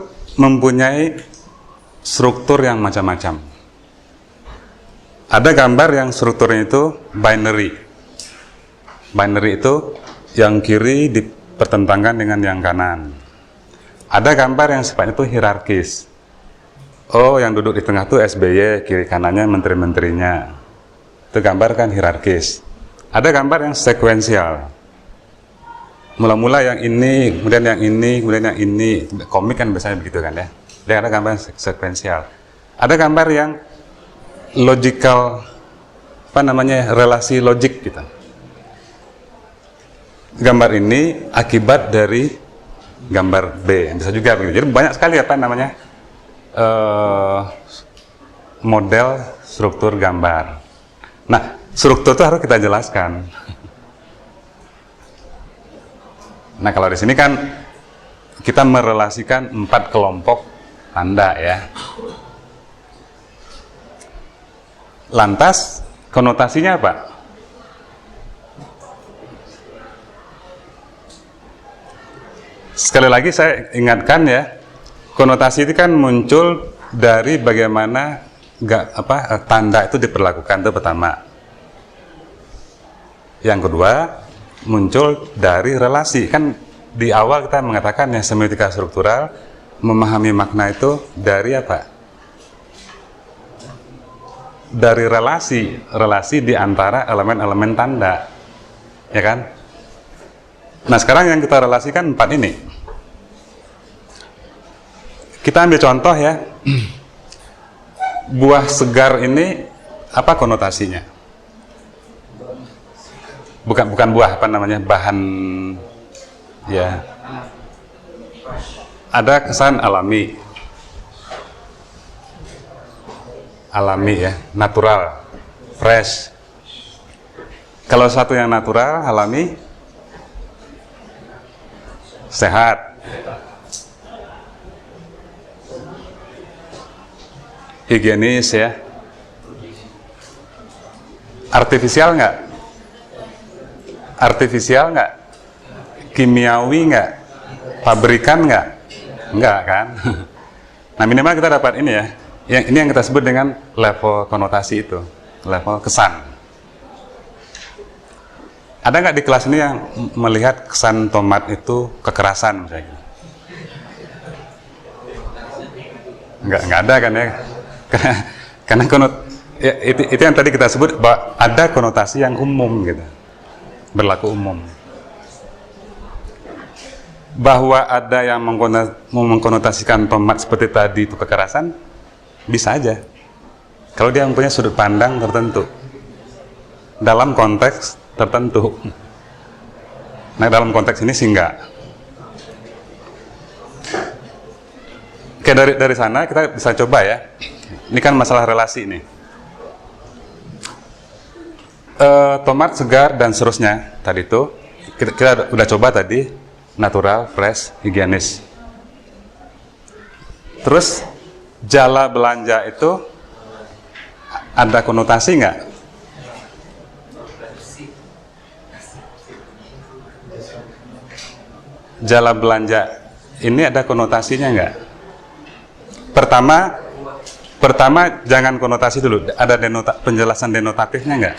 mempunyai struktur yang macam-macam. Ada gambar yang strukturnya itu binary. Binary itu yang kiri dipertentangkan dengan yang kanan. Ada gambar yang sifatnya itu hierarkis. Oh, yang duduk di tengah itu SBY, kiri kanannya menteri-menterinya. Itu gambar kan hierarkis. Ada gambar yang sekuensial. Mula-mula yang ini, kemudian yang ini, kemudian yang ini. Komik kan biasanya begitu kan ya. Dan ada gambar yang sekuensial. Ada gambar yang logical, relasi logik gitu. Gambar ini akibat dari gambar B, bisa juga begitu. Jadi banyak sekali model struktur gambar. Nah, struktur itu harus kita jelaskan. Nah, kalau di sini kan kita merelasikan 4 kelompok tanda ya. Lantas konotasinya apa? Sekali lagi saya ingatkan ya, konotasi itu kan muncul dari bagaimana tanda itu diperlakukan, itu pertama. Yang kedua, muncul dari relasi. Kan di awal kita mengatakan ya, semiotika struktural memahami makna itu dari apa? Dari relasi di antara elemen-elemen tanda, ya kan? Nah, sekarang yang kita relasikan 4 ini. Kita ambil contoh ya, buah segar ini apa konotasinya? Bukan buah, apa namanya, bahan ya. Ada kesan alami ya, natural, fresh. Kalau satu yang natural, alami, sehat, higienis ya. Artifisial nggak? Kimiawi nggak? Pabrikan nggak? Nggak kan? Nah, minimal kita dapat ini ya. Ini yang kita sebut dengan level konotasi itu, level kesan. Ada nggak di kelas ini yang melihat kesan tomat itu kekerasan misalnya? Nggak ada kan ya? Karena ya, itu yang tadi kita sebut bahwa ada konotasi yang umum gitu, berlaku umum. Bahwa ada yang mengkonotasikan tomat seperti tadi itu kekerasan, bisa aja. Kalau dia mempunyai sudut pandang tertentu, dalam konteks tertentu. Nah, dalam konteks ini sih enggak. Oke, dari sana kita bisa coba ya. Ini kan masalah relasi nih. Tomat segar dan seterusnya tadi itu kita udah coba tadi. Natural, fresh, higienis. Terus jala belanja itu ada konotasi nggak? Jala belanja ini ada konotasinya nggak? Pertama jangan konotasi dulu. Ada penjelasan denotatifnya nggak?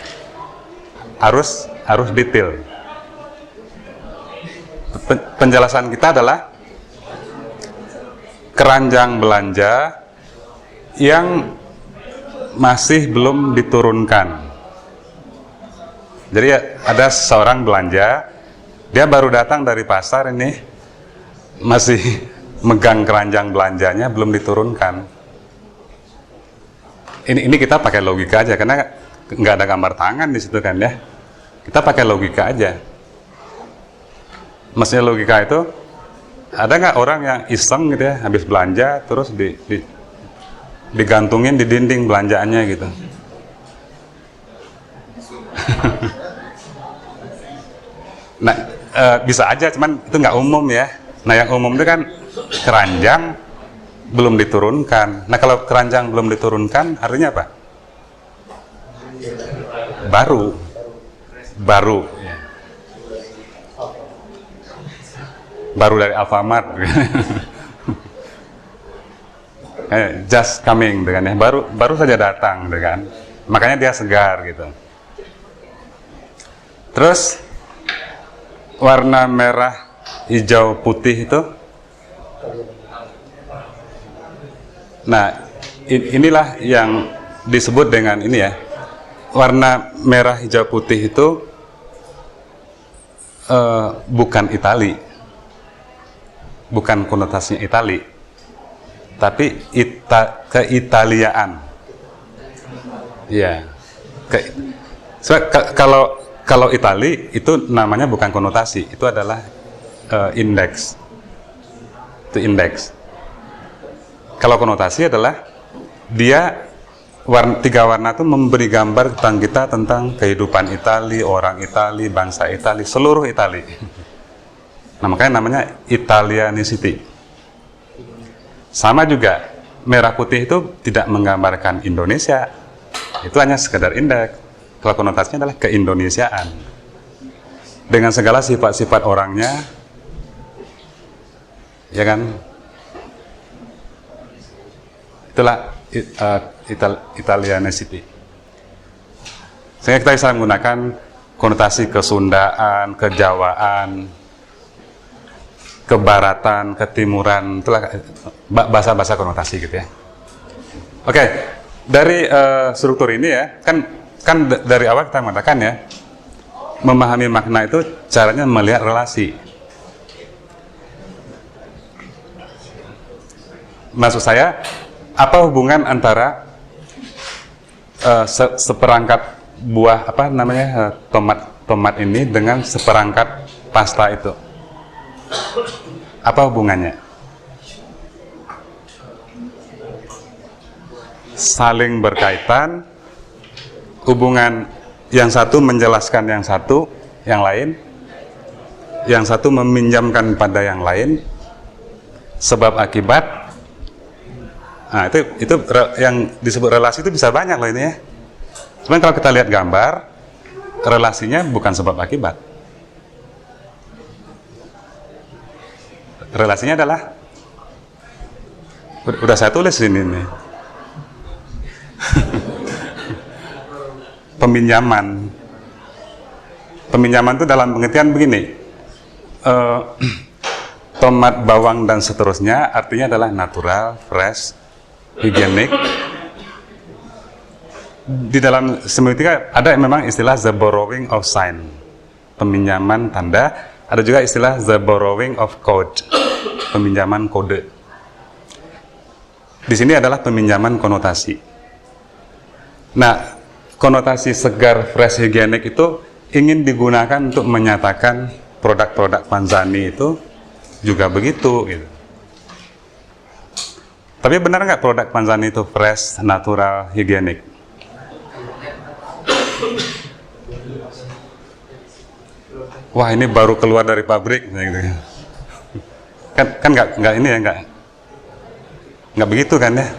Harus detail. Penjelasan kita adalah keranjang belanja yang masih belum diturunkan. Jadi ada seorang belanja, dia baru datang dari pasar ini, masih megang keranjang belanjanya belum diturunkan. Ini kita pakai logika aja, karena nggak ada gambar tangan di situ kan ya. Kita pakai logika aja. Maksudnya logika itu, ada nggak orang yang iseng gitu ya, habis belanja terus digantungin di dinding belanjaannya gitu. Nah, bisa aja, cuman itu nggak umum ya. Nah, yang umum itu kan keranjang belum diturunkan. Nah, kalau keranjang belum diturunkan, artinya apa? Baru. Baru dari Alfamart. Just coming dengan ya, baru saja datang dengan. Makanya dia segar gitu. Terus warna merah, hijau, putih itu. Nah, inilah yang disebut dengan ini ya. Warna merah, hijau, putih itu bukan Itali. Bukan konotasinya Itali, tapi keitaliaan. Ya, kalau Itali itu namanya bukan konotasi, itu adalah indeks. Itu indeks. Kalau konotasi adalah dia tiga warna itu memberi gambar tentang kita, tentang kehidupan Itali, orang Itali, bangsa Itali, seluruh Itali. Nah, makanya namanya Italianicity. Sama juga, merah putih itu tidak menggambarkan Indonesia. Itu hanya sekedar indeks. Kalau konotasinya adalah keindonesiaan. Dengan segala sifat-sifat orangnya, ya kan? Itulah Italianicity. Sehingga kita bisa menggunakan konotasi kesundaan, kejawaan, kebaratan, ketimuran, itulah bahasa-bahasa konotasi gitu ya. Oke, dari struktur ini ya, kan dari awal kita mengatakan ya, memahami makna itu caranya melihat relasi. Maksud saya, apa hubungan antara seperangkat buah tomat ini dengan seperangkat pasta itu? Apa hubungannya? Saling berkaitan, hubungan yang satu menjelaskan yang lain, yang satu meminjamkan pada yang lain, sebab akibat. Nah, itu yang disebut relasi itu bisa banyak loh ini ya. Cuman kalau kita lihat gambar, relasinya bukan sebab akibat. Relasinya adalah, udah saya tulis ini nih. Peminjaman. Peminjaman itu dalam pengertian begini. Tomat, bawang, dan seterusnya artinya adalah natural, fresh, higienik. Di dalam semiotika ada memang istilah the borrowing of sign, peminjaman tanda. Ada juga istilah the borrowing of code, peminjaman kode. Di sini adalah peminjaman konotasi. Nah, konotasi segar, fresh, higienik itu ingin digunakan untuk menyatakan produk-produk Panzani itu juga begitu gitu. Tapi benar nggak produk Panzani itu fresh, natural, higienik? Wah, ini baru keluar dari pabrik, gitu. Kan nggak ini ya, nggak begitu kan ya?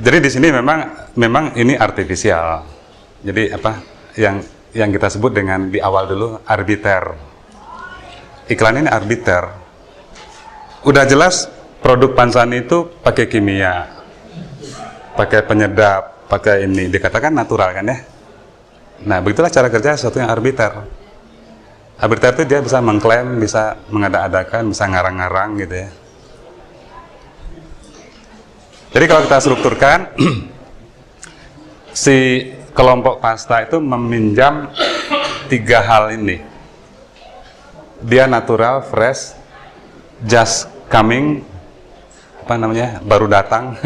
Jadi di sini memang ini artifisial. Jadi apa yang kita sebut dengan di awal dulu arbiter. Iklan ini arbiter. Udah jelas produk Panzani itu pakai kimia, pakai penyedap, pakai ini, dikatakan natural kan ya. Nah, begitulah cara kerja sesuatu yang arbiter. Arbiter itu dia bisa mengklaim, bisa mengada-adakan, bisa ngarang-ngarang gitu ya. Jadi kalau kita strukturkan, si kelompok pasta itu meminjam 3 hal ini. Dia natural, fresh, just coming, baru datang,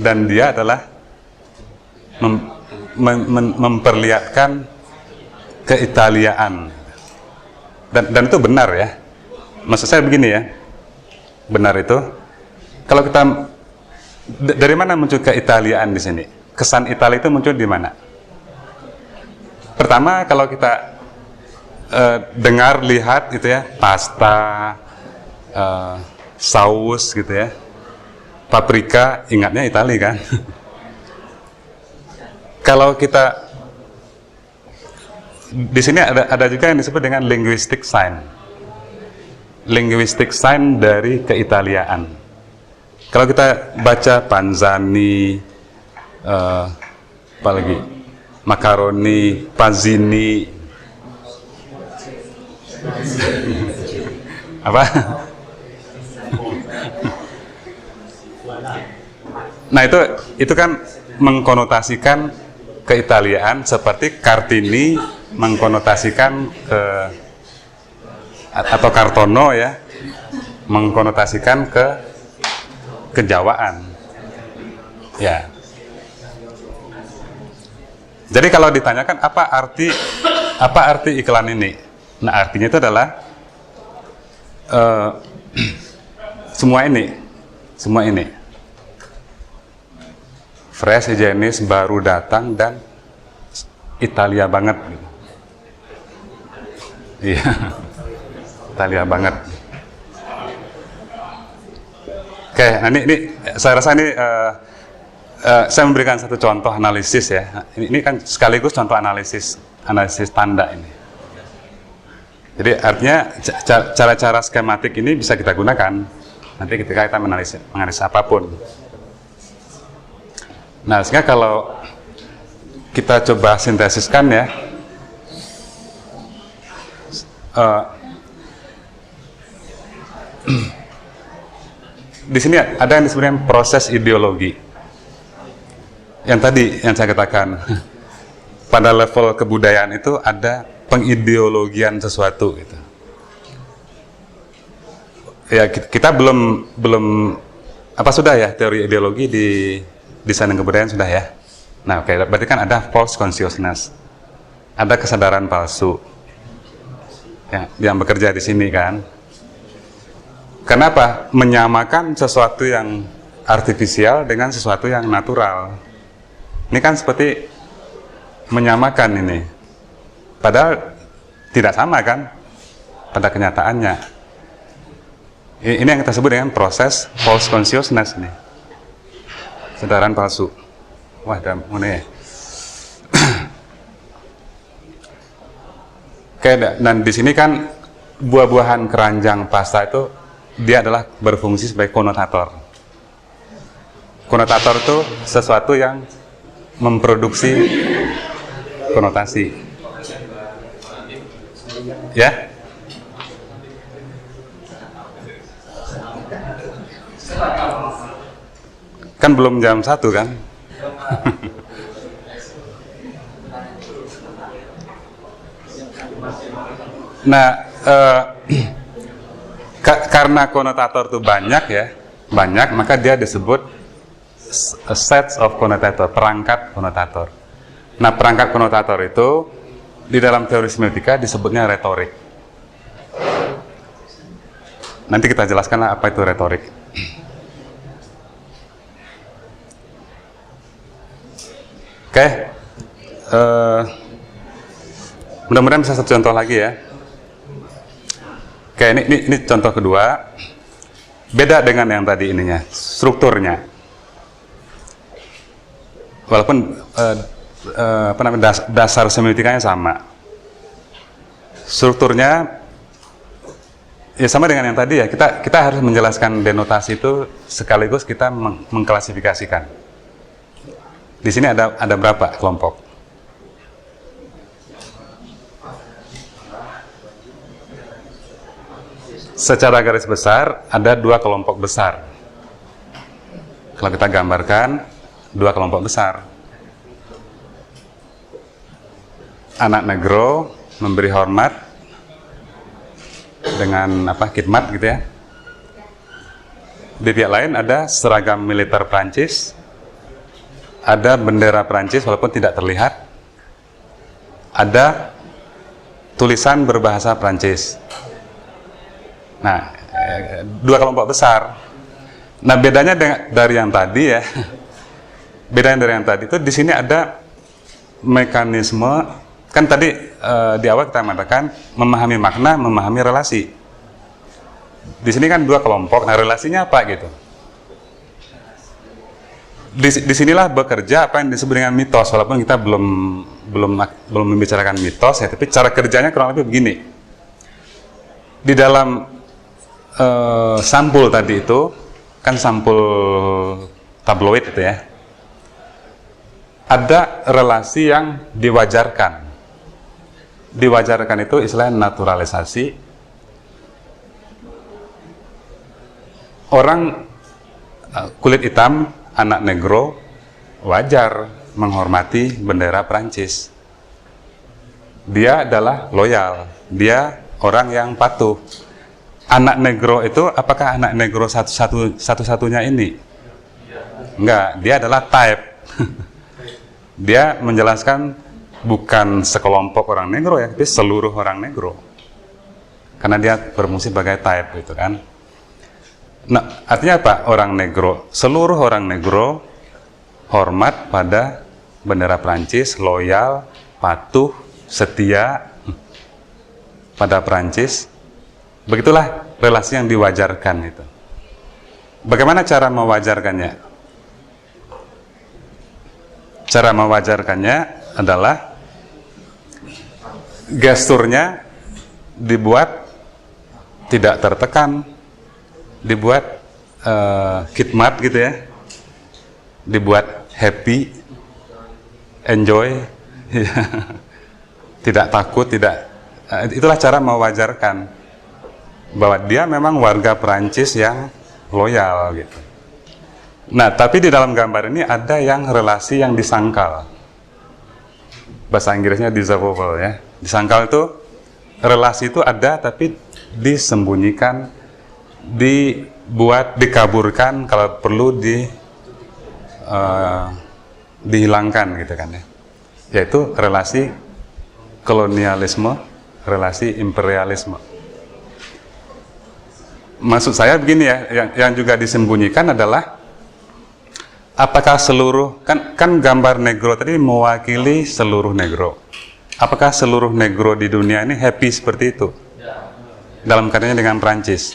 dan dia adalah memperlihatkan keitaliaan. Dan itu benar ya. Maksud saya begini ya, benar itu. Kalau kita, dari mana muncul keitaliaan di sini? Kesan Italia itu muncul di mana? Pertama, kalau kita dengar, lihat gitu ya, pasta, saus gitu ya, paprika, ingatnya Italia kan? Kalau kita di sini ada juga yang disebut dengan linguistic sign. Linguistic sign dari keitaliaan. Kalau kita baca Panzani, apa lagi? Macaroni, Pazzini, apa? Nah itu kan mengkonotasikan keitaliaan, seperti Kartini mengkonotasikan atau Kartono ya, mengkonotasikan kejawaan. Ya. Jadi kalau ditanyakan apa arti iklan ini? Nah, artinya itu adalah semua ini. Fresh, higienis, baru datang, dan Italia banget. Iya, Italia banget. Oke, ini saya rasa ini saya memberikan satu contoh analisis ya. Ini kan sekaligus contoh analisis tanda ini. Jadi artinya cara-cara skematik ini bisa kita gunakan nanti ketika kita menganalisis apapun. Nah, sehingga kalau kita coba sintesiskan ya, di sini ada yang disebutkan proses ideologi. Yang tadi yang saya katakan, pada level kebudayaan itu ada pengideologian sesuatu gitu. Ya, kita belum apa sudah ya teori ideologi di desain dan kebudayaan sudah ya. Nah, oke, berarti kan ada false consciousness, ada kesadaran palsu ya, yang bekerja di sini kan. Kenapa? Menyamakan sesuatu yang artifisial dengan sesuatu yang natural. Ini kan seperti menyamakan ini, padahal tidak sama kan pada kenyataannya. Ini yang kita sebut dengan proses false consciousness nih, kesadaran palsu. Wah, ada mana ya? Oke, dan di sini kan buah-buahan keranjang pasta itu dia adalah berfungsi sebagai konotator. Konotator itu sesuatu yang memproduksi konotasi. Ya? Kan belum jam 1 kan? Nah, karena konotator itu banyak ya, maka dia disebut sets of connotator, perangkat konotator. Nah, perangkat konotator itu di dalam teori semiotika disebutnya retorik. Nanti kita jelaskanlah apa itu retorik. Oke, mudah-mudahan bisa satu contoh lagi ya. Oke, ini contoh kedua. Beda dengan yang tadi ininya, strukturnya. Walaupun dasar semiotikanya sama, strukturnya ya sama dengan yang tadi ya. Kita harus menjelaskan denotasi itu sekaligus kita mengklasifikasikan. Di sini ada berapa kelompok? Secara garis besar ada 2 kelompok besar. Kalau kita gambarkan 2 kelompok besar. Anak negro memberi hormat dengan khidmat gitu ya. Di pihak lain ada seragam militer Prancis, ada bendera Prancis walaupun tidak terlihat, ada tulisan berbahasa Prancis. Nah, 2 kelompok besar. Nah, bedanya dari yang tadi ya. Bedanya dari yang tadi itu di sini ada mekanisme, kan tadi di awal kita mengatakan memahami makna, memahami relasi. Di sini kan 2 kelompok. Nah, relasinya apa gitu? Di sinilah bekerja apa yang disebut dengan mitos, walaupun kita belum membicarakan mitos ya, tapi cara kerjanya kurang lebih begini. Di dalam sampul tadi itu kan sampul tabloid itu ya, ada relasi yang diwajarkan. Diwajarkan itu istilahnya naturalisasi. Orang kulit hitam, anak negro, wajar menghormati bendera Prancis. Dia adalah loyal, dia orang yang patuh. Anak negro itu, apakah anak negro satu-satunya ini? Enggak, dia adalah type. Dia menjelaskan bukan sekelompok orang negro ya, tapi seluruh orang negro. Karena dia berfungsi sebagai type gitu kan. Nah, artinya apa? Orang negro, seluruh orang negro hormat pada bendera Prancis, loyal, patuh, setia pada Prancis. Begitulah relasi yang diwajarkan itu. Bagaimana cara mewajarkannya? Cara mewajarkannya adalah gesturnya dibuat tidak tertekan, dibuat khidmat gitu ya, dibuat happy, enjoy, tidak takut, tidak. Itulah cara mewajarkan bahwa dia memang warga Perancis yang loyal gitu. Nah, tapi di dalam gambar ini ada yang relasi yang disangkal. Bahasa Inggrisnya disavowal ya. Disangkal itu relasi itu ada tapi disembunyikan, dibuat, dikaburkan, kalau perlu dihilangkan gitu kan ya. Yaitu relasi kolonialisme, relasi imperialisme. Maksud saya begini ya, yang juga disembunyikan adalah apakah seluruh, kan gambar negro tadi mewakili seluruh negro. Apakah seluruh negro di dunia ini happy seperti itu? Dalam kaitannya dengan Prancis.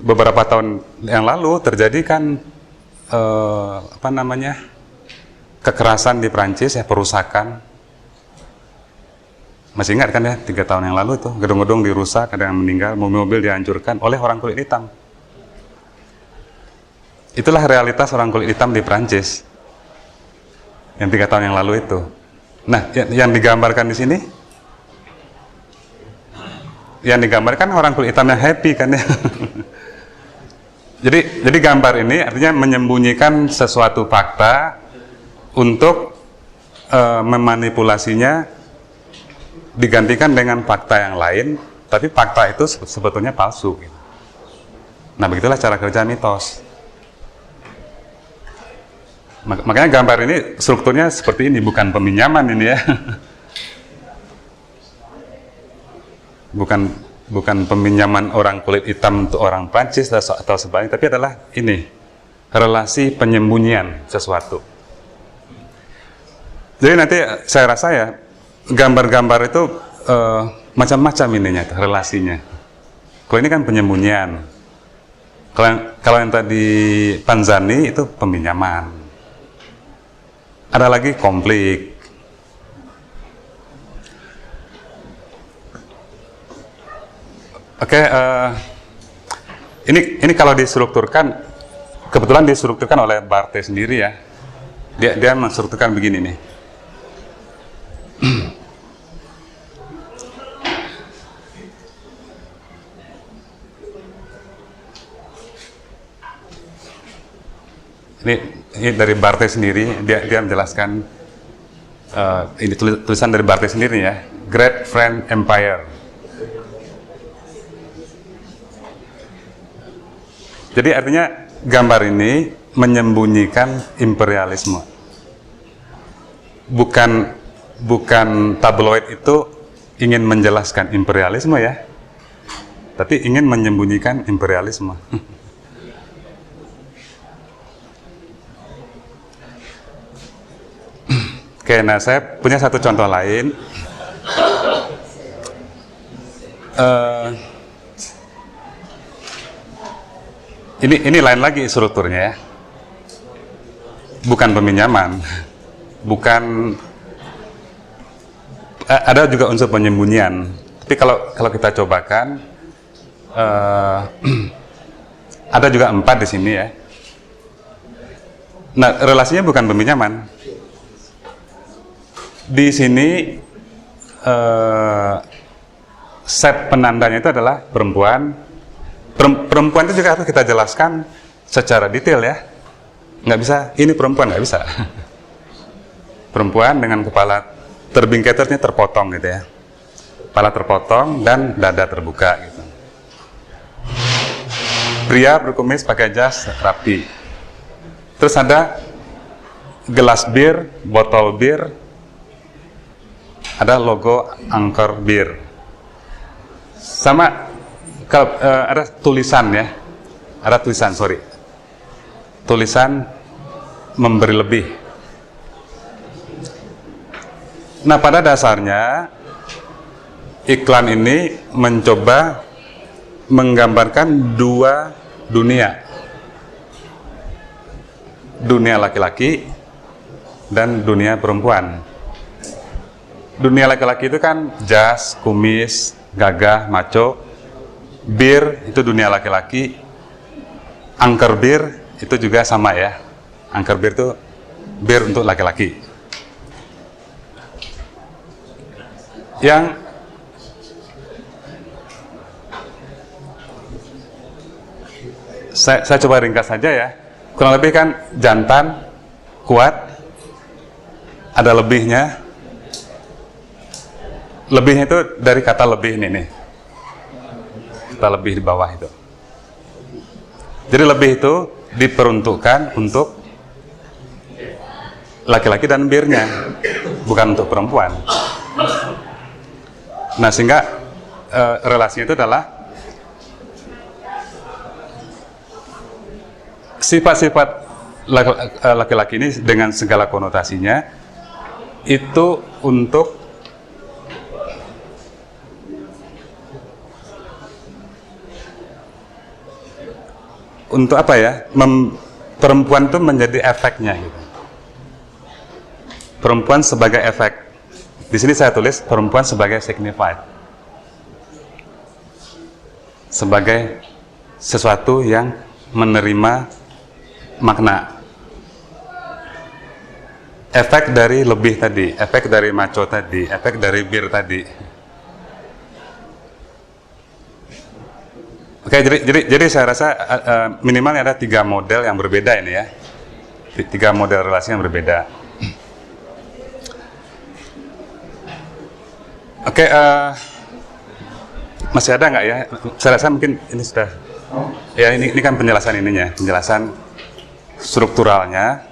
Beberapa tahun yang lalu terjadi kan kekerasan di Prancis ya, perusakan. Masih ingat kan ya, 3 tahun yang lalu itu gedung-gedung dirusak, ada yang meninggal, mobil-mobil dihancurkan oleh orang kulit hitam. Itulah realitas orang kulit hitam di Prancis yang 3 tahun yang lalu itu. Nah, yang digambarkan di sini, yang digambarkan orang kulit hitam yang happy kan ya. Jadi gambar ini artinya menyembunyikan sesuatu fakta untuk memanipulasinya, digantikan dengan fakta yang lain, tapi fakta itu sebetulnya palsu. Nah, begitulah cara kerja mitos. Makanya gambar ini strukturnya seperti ini, bukan peminjaman ini ya. Bukan peminjaman orang kulit hitam untuk orang Prancis atau sebaliknya, tapi adalah ini, relasi penyembunyian sesuatu. Jadi nanti saya rasa ya, gambar-gambar itu macam-macam ininya, relasinya. Kalau ini kan penyembunyian. Kalau yang tadi Panzani itu peminjaman. Ada lagi konflik. Oke, ini kalau distrukturkan, kebetulan distrukturkan oleh Barthes sendiri ya. Dia menstrukturkan begini nih. Ini dari Barthes sendiri, dia menjelaskan, ini tulisan dari Barthes sendiri ya, Great French Empire. Jadi artinya gambar ini menyembunyikan imperialisme. Bukan tabloid itu ingin menjelaskan imperialisme ya, tapi ingin menyembunyikan imperialisme. Oke, nah saya punya satu contoh lain. Ini lain lagi strukturnya ya. Bukan peminjaman, bukan, ada juga unsur penyembunyian. Tapi kalau kita cobakan, ada juga 4 di sini ya. Nah, relasinya bukan peminjaman. Di sini set penandanya itu adalah perempuan. Perempuan itu juga harus kita jelaskan secara detail ya. Nggak bisa, ini perempuan, nggak bisa. Perempuan dengan kepala terbingkai, terpotong gitu ya. Kepala terpotong dan dada terbuka gitu. Pria berkumis pakai jas rapi. Terus ada gelas bir, botol bir, ada logo Angkor Bir. Sama ada tulisan ya. Ada tulisan, tulisan memberi lebih. Nah, pada dasarnya iklan ini mencoba menggambarkan 2 dunia. Dunia laki-laki dan dunia perempuan. Dunia laki-laki itu kan jas, kumis, gagah, maco. Bir itu dunia laki-laki. Angker bir itu juga sama ya. Angker bir itu bir untuk laki-laki. Yang saya coba ringkas saja ya. Kurang lebih kan jantan, kuat, ada lebihnya. Lebihnya itu dari kata lebih ini nih. Kata lebih di bawah itu. Jadi lebih itu diperuntukkan untuk laki-laki dan birnya, bukan untuk perempuan. Nah, sehingga relasinya itu adalah sifat-sifat laki-laki ini dengan segala konotasinya itu untuk apa ya? Perempuan itu menjadi efeknya gitu. Perempuan sebagai efek. Di sini saya tulis perempuan sebagai signified. Sebagai sesuatu yang menerima makna. Efek dari lebih tadi, efek dari maco tadi, efek dari bir tadi. Oke, jadi saya rasa minimal ada 3 model yang berbeda ini ya. 3 model relasi yang berbeda. Oke, masih ada nggak ya? Saya rasa mungkin ini sudah. Ya, ini kan penjelasan ininya, penjelasan strukturalnya.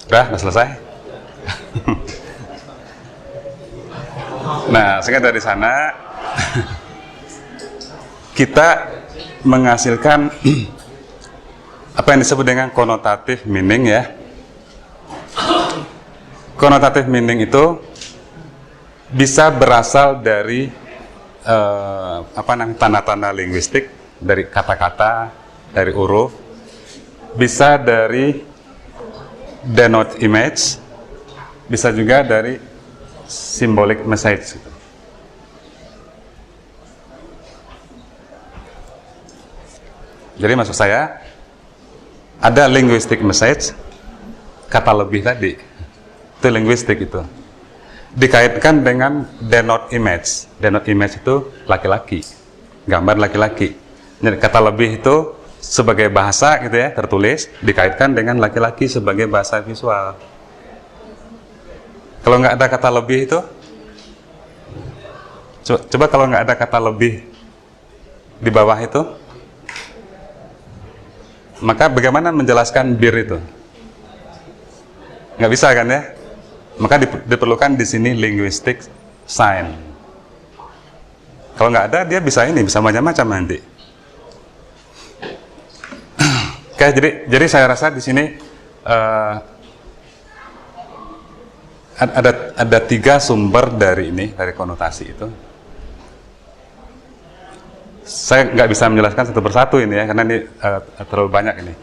Udah selesai. Nah, sehingga dari sana kita menghasilkan apa yang disebut dengan connotative meaning ya. Connotative meaning itu bisa berasal dari tanda-tanda linguistik, dari kata-kata, dari huruf, bisa dari denote image, bisa juga dari symbolic message gitu. Jadi maksud saya ada linguistic message, kata lebih tadi itu linguistik itu dikaitkan dengan denote image. Denote image itu laki-laki, gambar laki-laki. Jadi kata lebih itu sebagai bahasa gitu ya, tertulis, dikaitkan dengan laki-laki sebagai bahasa visual. Kalau nggak ada kata lebih itu, coba kalau nggak ada kata lebih di bawah itu, maka bagaimana menjelaskan bir itu? Nggak bisa kan ya? Maka diperlukan di sini linguistic sign. Kalau nggak ada, dia bisa macam-macam nanti. Oke, jadi saya rasa di sini ada 3 sumber dari konotasi itu. Saya nggak bisa menjelaskan satu persatu ini ya, karena ini terlalu banyak ini.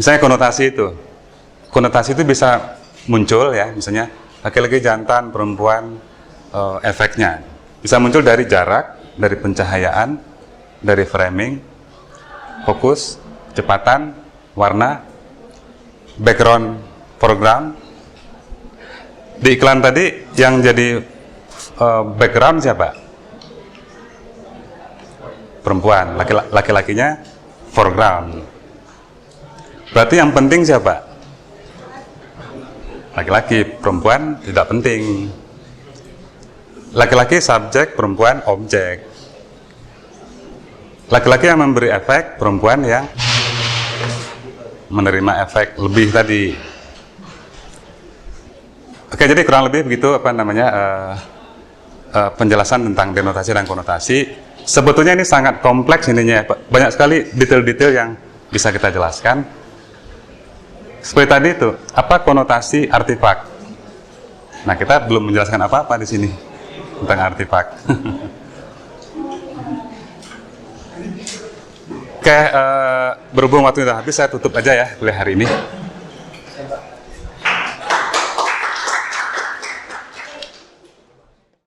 Misalnya konotasi itu bisa muncul ya, misalnya laki-laki, jantan, perempuan, efeknya bisa muncul dari jarak, dari pencahayaan, dari framing, fokus, kecepatan, warna, background program. Di iklan tadi yang jadi background siapa? Perempuan, laki-lakinya foreground. Berarti yang penting siapa? Laki-laki, perempuan tidak penting. Laki-laki subjek, perempuan objek. Laki-laki yang memberi efek, perempuan yang menerima efek lebih tadi. Oke, jadi kurang lebih begitu penjelasan tentang denotasi dan konotasi. Sebetulnya ini sangat kompleks ininya, banyak sekali detail-detail yang bisa kita jelaskan. Seperti tadi itu, apa konotasi artefak? Nah, kita belum menjelaskan apa-apa di sini tentang artefak. Oke, berhubung waktu sudah habis, saya tutup aja ya kuliah hari ini.